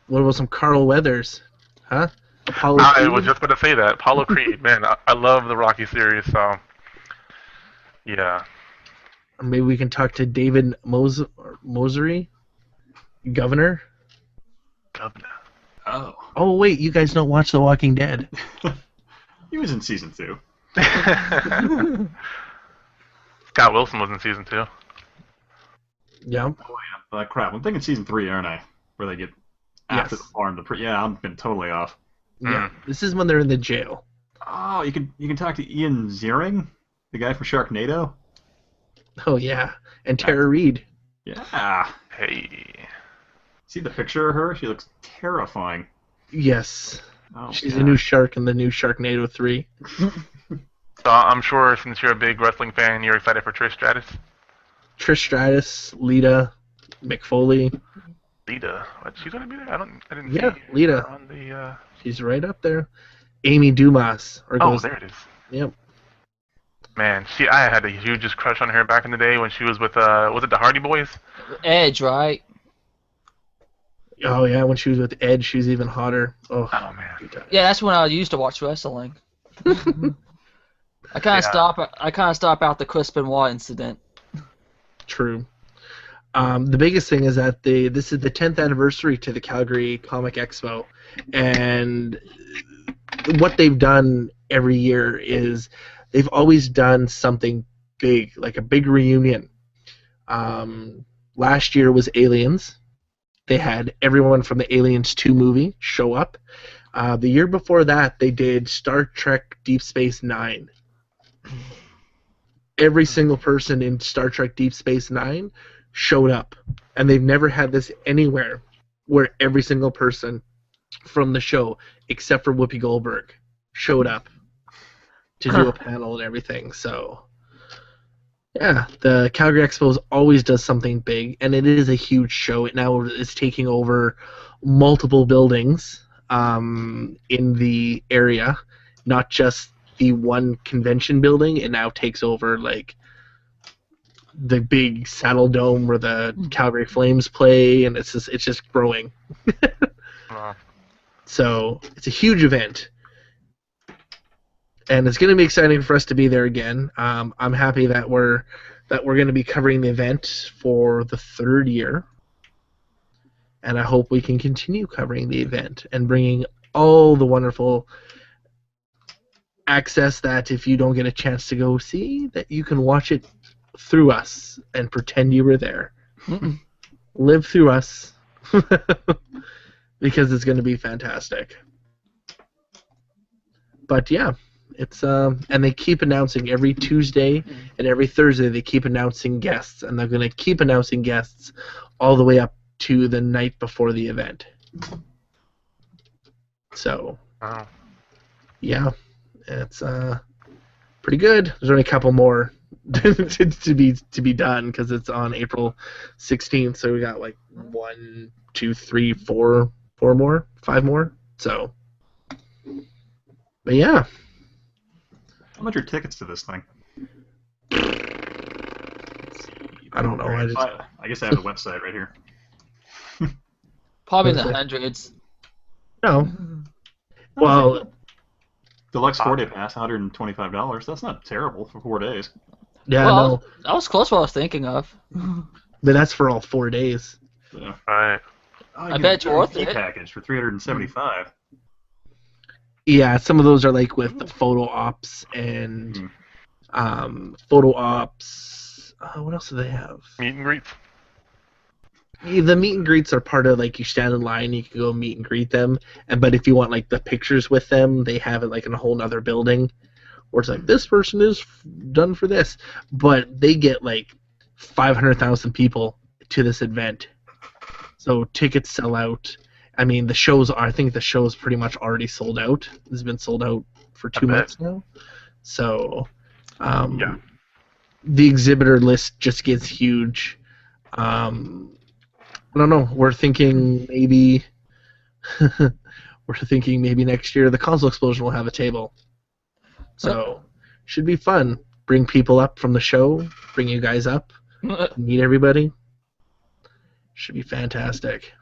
What about some Carl Weathers? Huh? Apollo I Creed? was just going to say that. Apollo Creed, man. I love the Rocky series, so yeah. Or maybe we can talk to David Mosery, Governor. Governor. Oh. Oh wait, you guys don't watch The Walking Dead. He was in season 2. Scott Wilson was in season 2. Yeah. Oh yeah. Crap. I'm thinking season 3, aren't I? Where they get after the farm. Yeah, I've been totally off. Yeah. This is when they're in the jail. Oh, you can talk to Ian Ziering, the guy from Sharknado. Oh yeah, and Tara Reid. Yeah. Hey. See the picture of her? She looks terrifying. Yes. Oh, She's God. a new shark in the new Sharknado 3. So I'm sure since you're a big wrestling fan, you're excited for Trish Stratus? Trish Stratus, Lita, McFoley. Lita. What? She's going to be there? I didn't Yeah, see Lita. her on the, She's right up there. Amy Dumas. Oh, there it is. Yep. Man, I had the hugest crush on her back in the day when she was with, was it the Hardy Boys? Edge, right? Oh yeah, when she was with Ed, she was even hotter. Oh, Oh, man. Yeah, that's when I used to watch wrestling. I kind of stop out the Chris Benoit incident. True. The biggest thing is that this is the 10th anniversary to the Calgary Comic Expo, and what they've done every year is they've always done something big, like a big reunion. Last year was Aliens. They had everyone from the Aliens 2 movie show up. The year before that, they did Star Trek Deep Space Nine. Every single person in Star Trek Deep Space Nine showed up. And they've never had this anywhere where every single person from the show, except for Whoopi Goldberg, showed up to do a panel and everything. So, yeah, the Calgary Expo always does something big, and it is a huge show. It now is taking over multiple buildings in the area, not just the one convention building. It now takes over like the big Saddle Dome where the Calgary Flames play, and it's just growing. Wow. So it's a huge event, and it's going to be exciting for us to be there again. I'm happy that we're going to be covering the event for the 3rd year, and I hope we can continue covering the event and bringing all the wonderful access that if you don't get a chance to go see, that you can watch it through us and pretend you were there. Live through us. Because it's going to be fantastic. But yeah, it's and they keep announcing every Tuesday and every Thursday. They keep announcing guests, and they're going to keep announcing guests all the way up to the night before the event. So, Wow. yeah, it's pretty good. There's only a couple more to be done because it's on April 16th. So we got like 1, 2, 3, 4 more, 5 more. So, but yeah. How much are tickets to this thing? I don't know. I guess I have the website right here. Probably in the hundreds. No. Well, Deluxe 4-day pass, $125. That's not terrible for 4 days. yeah, Well, no. that was close to what I was thinking of. But that's for all 4 days. Yeah. Right. I bet it's worth it. Package for $375. Yeah, some of those are like with the photo ops and photo ops. What else do they have? Meet and greets. The meet and greets are part of like you stand in line, you can go meet and greet them, but if you want like the pictures with them, they have it like in a whole other building, where it's like this person is done for this, but they get like 500,000 people to this event, so tickets sell out. I mean, I think the show's pretty much already sold out. It's been sold out for 2 months now, so Yeah. the exhibitor list just gets huge. I don't know. We're thinking maybe next year the Console Explosion will have a table. So should be fun. Bring people up from the show, bring you guys up, meet everybody. Should be fantastic.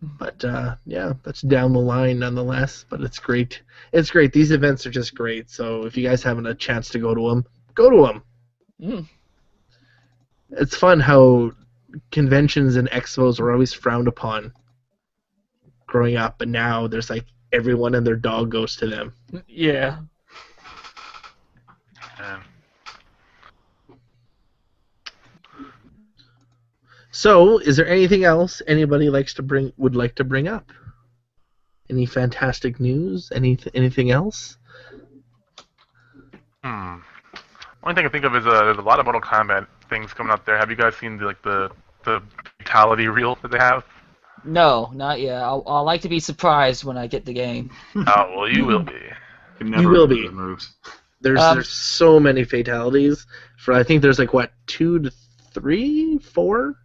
But yeah, that's down the line nonetheless. But it's great. It's great. These events are just great. So if you guys haven't a chance to go to them, go to them. Mm. It's fun how conventions and expos were always frowned upon growing up, but now there's like everyone and their dog goes to them. Yeah. So, is there anything else anybody would like to bring up? Any fantastic news? Anything else? Only thing I think of is there's a lot of Mortal Kombat things coming out there. Have you guys seen the fatality reel that they have? No, not yet. I'll like to be surprised when I get the game. Oh well, you will be. You will be. Moves. There's so many fatalities. I think there's like what 2 to 3, 4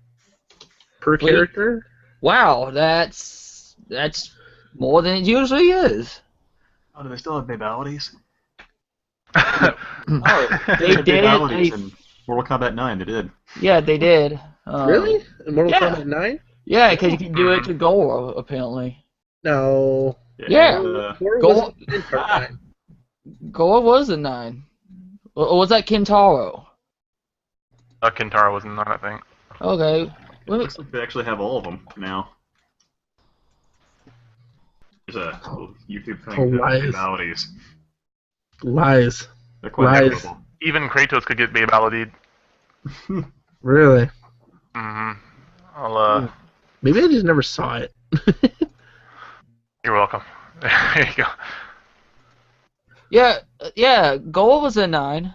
per character. Wow, that's more than it usually is. Oh, do they still have babalities? Oh, they did. Babalities in Mortal Kombat 9. They did. Yeah, they did. Really? In Mortal Kombat 9? Yeah, because you can do it to Goro, apparently. No. Yeah. Goro wasn't in part 9. Goro was in 9. Or was that Kintaro? Kintaro was not, I think. Okay. Looks like they actually have all of them now. There's a little YouTube thing. Babalities. Lies. They're quite Lies. terrible. Even Kratos could get babality'd. Really? I'll Maybe I just never saw it. You're welcome. There you go. Yeah, Goro was in 9.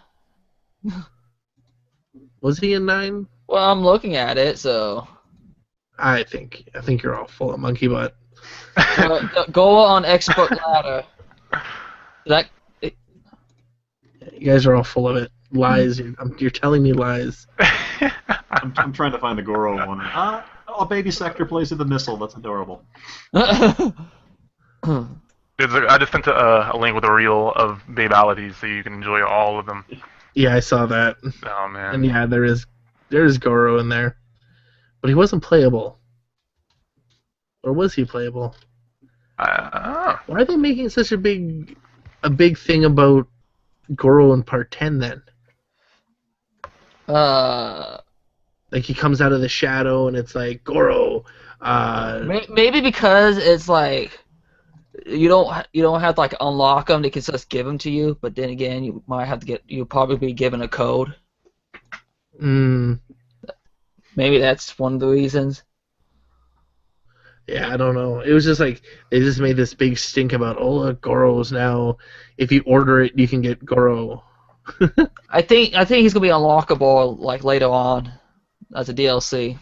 Was he in 9? Well, I'm looking at it, so... I think you're all full of monkey butt. Goro on expert ladder. You guys are all full of it. Lies. You're telling me lies. I'm trying to find the Goro one. Oh, Baby Sector plays with the missile. That's adorable. I just sent a link with a reel of babalities so you can enjoy all of them. Yeah, I saw that. Oh man. And yeah, there's Goro in there, but he wasn't playable. Or was he playable? Why are they making such a big thing about Goro in Part 10 then? Like he comes out of the shadow and it's like Goro. Maybe because it's like you don't have to like unlock them; they can just give them to you. But then again, you'll probably be given a code. Maybe that's one of the reasons. Yeah, I don't know. It was just like they just made this big stink about look, Goro's now. If you order it, you can get Goro. I think he's gonna be unlockable like later on as a DLC.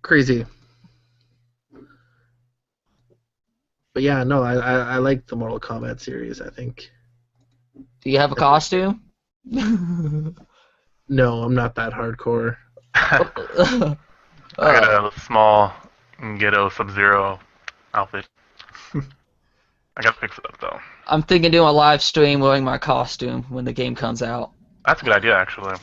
Crazy. But yeah, no, I like the Mortal Kombat series. I think. Do you have a costume? No, I'm not that hardcore. I got a small ghetto Sub-Zero outfit. I gotta fix it up though. I'm thinking doing a live stream wearing my costume when the game comes out. That's a good idea, actually.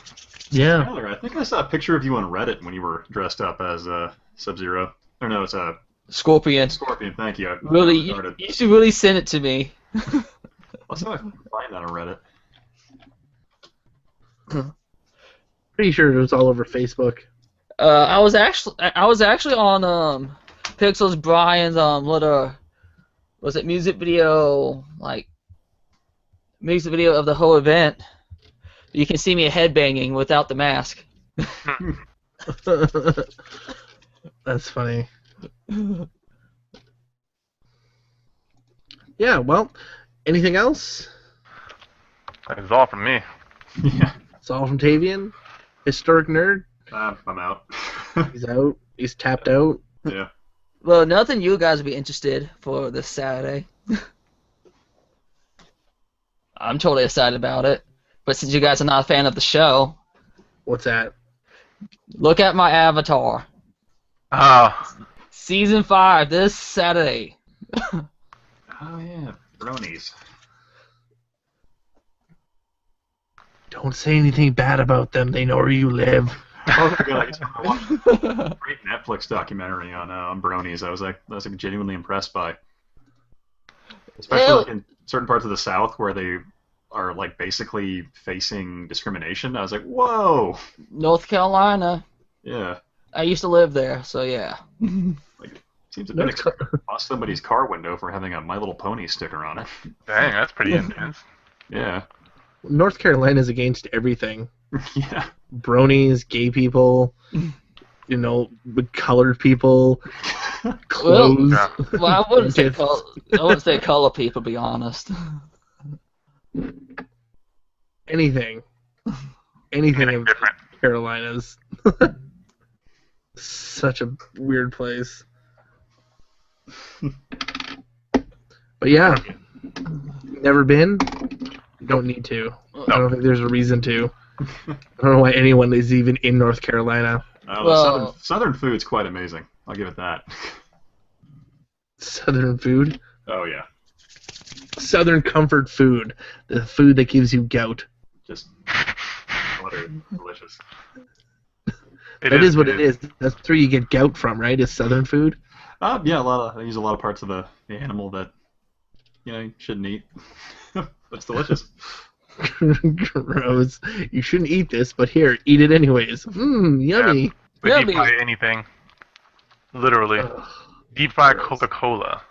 Yeah. Tyler, I think I saw a picture of you on Reddit when you were dressed up as Sub-Zero. Or no, it's a Scorpion. Scorpion. Thank you. Really, you should really send it to me. Let's see if I can find that on Reddit. Pretty sure it was all over Facebook. I was actually on Pixels Brian's little music video of the whole event. You can see me headbanging without the mask. That's funny. Yeah, well, anything else? That is all from me. Yeah. It's all from Tavian. Historic nerd. I'm out. He's out. He's tapped out. Yeah. Well, nothing you guys would be interested for this Saturday. I'm totally excited about it. But since you guys are not a fan of the show, What's that? look at my avatar. Oh, Season 5 this Saturday. Oh yeah, bronies. Don't say anything bad about them. They know where you live. Oh my god, I watched a great Netflix documentary on bronies. I was genuinely impressed by, especially like, in certain parts of the South where they are like basically facing discrimination. I was like, whoa. North Carolina. Yeah. I used to live there, so yeah. Like, seems a bit lost somebody's car window for having a My Little Pony sticker on it. dang, that's pretty intense. Yeah. North Carolina's against everything. Yeah. Bronies, gay people, you know, colored people, clothes. Yeah. Well, I wouldn't say color people, to be honest. Anything. Anything in Different. Carolinas. Such a weird place. But yeah, never been. Don't need to. I don't think there's a reason to. I don't know why anyone is even in North Carolina. Well- Southern food's quite amazing. I'll give it that. Southern food. Oh yeah. Southern comfort food. The food that gives you gout. Just butter, delicious. That is what it is. That's where you get gout from, right? Is Southern food? Yeah, I use a lot of parts of the animal that you shouldn't eat. That's delicious. Gross. You shouldn't eat this, but here, eat it anyways. Mmm, yummy. But Yummy. deep fry anything. Literally. Deep fried Coca-Cola.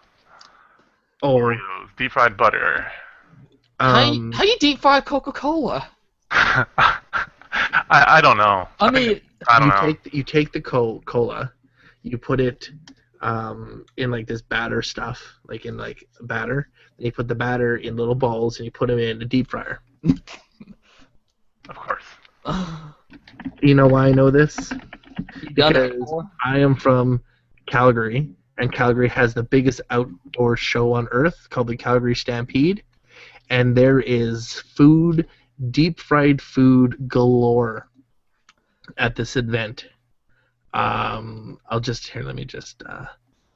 Oh, Oreos. Deep fried butter. How you deep fry Coca-Cola? I don't know. I mean, I don't know. You take the cola, you put it in like this batter stuff, like in like a batter. Then you put the batter in little balls and you put them in a deep fryer. Of course. You know why I know this? you done it Because before? I am from Calgary, and Calgary has the biggest outdoor show on earth called the Calgary Stampede, and there is food, deep fried food galore at this event. Let me just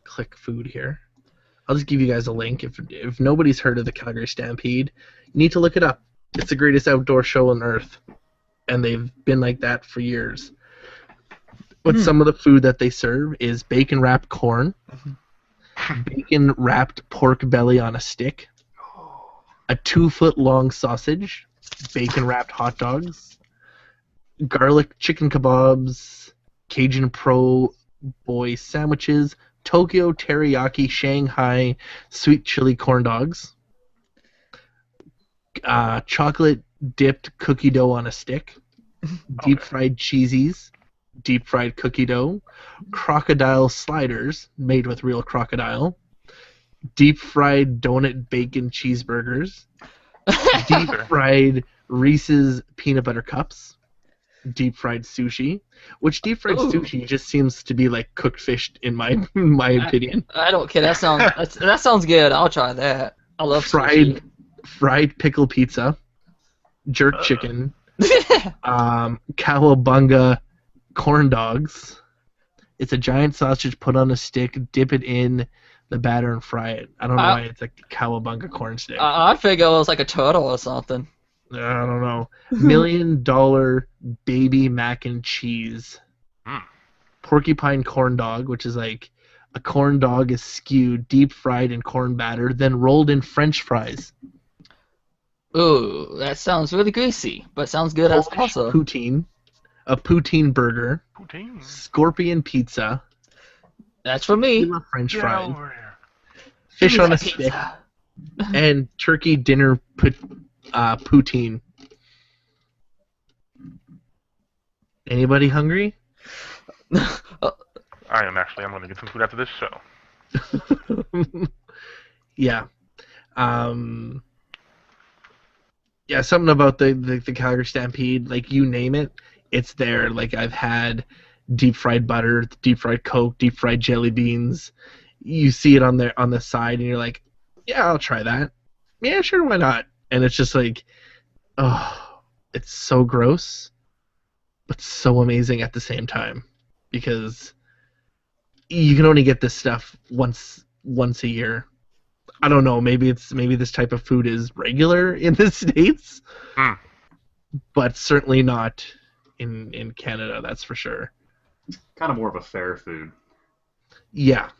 click food here. I'll just give you guys a link. If nobody's heard of the Calgary Stampede, you need to look it up. It's the greatest outdoor show on earth, and they've been like that for years. But some of the food that they serve is bacon wrapped corn, bacon wrapped pork belly on a stick, a 2-foot-long sausage, bacon wrapped hot dogs, garlic chicken kebabs, Cajun Pro Boy sandwiches, Tokyo teriyaki Shanghai sweet chili corn dogs, chocolate dipped cookie dough on a stick, deep fried cheesies, deep fried cookie dough, crocodile sliders made with real crocodile, deep fried donut bacon cheeseburgers, deep fried Reese's peanut butter cups, deep fried sushi, which deep fried sushi just seems to be like cooked fish in my opinion. I don't care. That sounds good. I'll try that. I love sushi. Fried pickle pizza, jerk chicken, cowabunga corn dogs. It's a giant sausage put on a stick, dip it in the batter and fry it. I don't know why it's a cowabunga corn stick. I figure it was like a turtle or something. I don't know. $1 million baby mac and cheese. Mm. Porcupine corn dog, which is like a corn dog is skewed, deep fried in corn batter, then rolled in French fries. Ooh, that sounds really greasy, but sounds good as Polish also. poutine, a poutine burger, Poutine. scorpion pizza, That's for me. tequila French Get fries, over here. fish Give me on a that stick, pizza. and turkey dinner poutine. Anybody hungry? I am actually. I'm going to get some food after this show. Yeah. Yeah, something about the Calgary Stampede, like you name it, it's there. Like I've had deep fried butter, deep fried Coke, deep fried jelly beans. You see it on the side, and you're like, yeah, I'll try that. Yeah, sure, why not? And it's just like, oh, it's so gross, but so amazing at the same time, because you can only get this stuff once a year. I don't know. Maybe this type of food is regular in the States, but certainly not in Canada. That's for sure. Kind of more of a fair food. Yeah.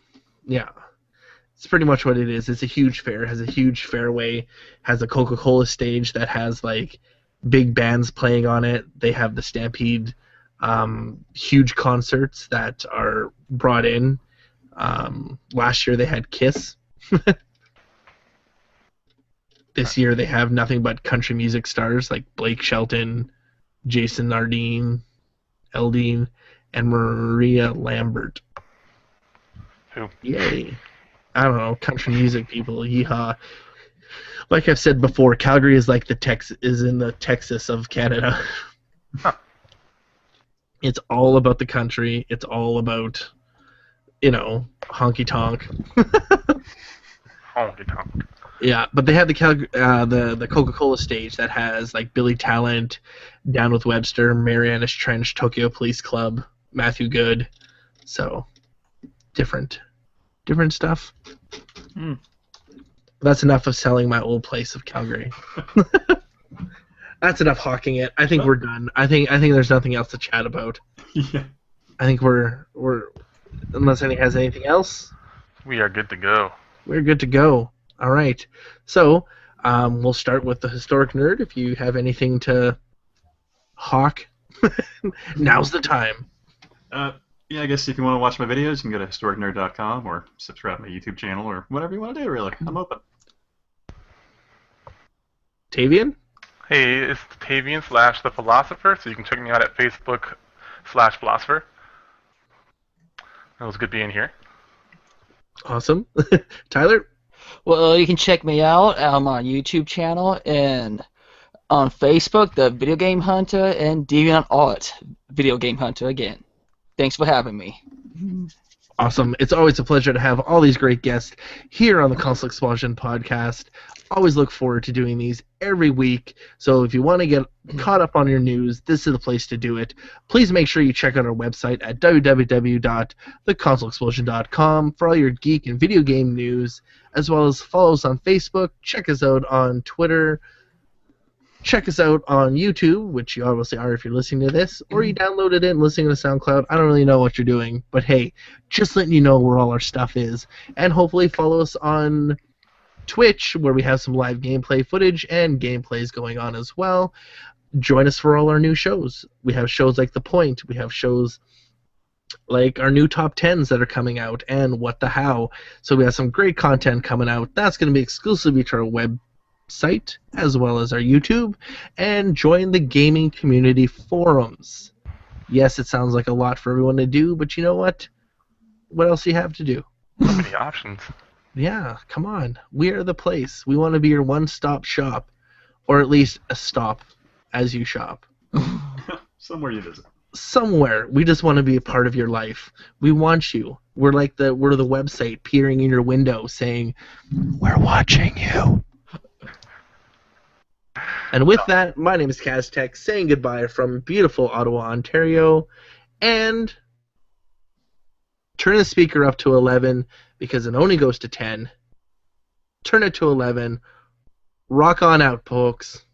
It's pretty much what it is. It's a huge fair. It has a huge fairway. Has a Coca-Cola stage that has like big bands playing on it. They have the Stampede, huge concerts that are brought in. Last year they had Kiss. This year they have nothing but country music stars like Blake Shelton, Jason Aldean, and Maria Lambert. Who? Yay. I don't know, country music people, yeehaw. Like I've said before, Calgary is like in the Texas of Canada. Huh. It's all about the country. It's all about, honky tonk. Honky tonk. Yeah, but they have the Coca-Cola stage that has like Billy Talent, Down with Webster, Marianas Trench, Tokyo Police Club, Matthew Good. So different stuff. That's enough of selling my old place of Calgary. That's enough hawking it. I think we're done. I think there's nothing else to chat about. Yeah. I think we're unless anyone has anything else, We are good to go. we're good to go. All right. So we'll start with the historic nerd. If you have anything to hawk, now's the time. Yeah, I guess if you want to watch my videos, you can go to historicnerd.com or subscribe to my YouTube channel or whatever you want to do, really. I'm open. Tavian? Hey, it's Tavian / The Philosopher, so you can check me out at Facebook / Philosopher. It was good being here. Awesome. Tyler? Well, you can check me out on my YouTube channel and on Facebook, the Video Game Hunter, and DeviantArt Video Game Hunter again. Thanks for having me. Awesome. It's always a pleasure to have all these great guests here on the Console Xplosion podcast. Always look forward to doing these every week. So if you want to get caught up on your news, this is the place to do it. Please make sure you check out our website at www.theconsoleexplosion.com for all your geek and video game news, as well as follow us on Facebook, check us out on Twitter, check us out on YouTube, which you obviously are if you're listening to this, or you download it and listening to SoundCloud. I don't really know what you're doing, but hey, just letting you know where all our stuff is. And hopefully follow us on Twitch, where we have some live gameplay footage and gameplays going on as well. Join us for all our new shows. We have shows like The Point. We have shows like our new top 10s that are coming out and What the How. So we have some great content coming out. That's going to be exclusively to our website as well as our YouTube. And join the gaming community forums. Yes, it sounds like a lot for everyone to do, but you know what? What else do you have to do? So many options. Yeah, come on. We are the place. We want to be your one-stop shop, or at least a stop as you shop. Somewhere you visit. Somewhere. We just want to be a part of your life. We want you. We're the website peering in your window saying, "We're watching you." And with that, my name is Cazteck, saying goodbye from beautiful Ottawa, Ontario, and turn the speaker up to 11 because it only goes to 10. Turn it to 11. Rock on out, folks.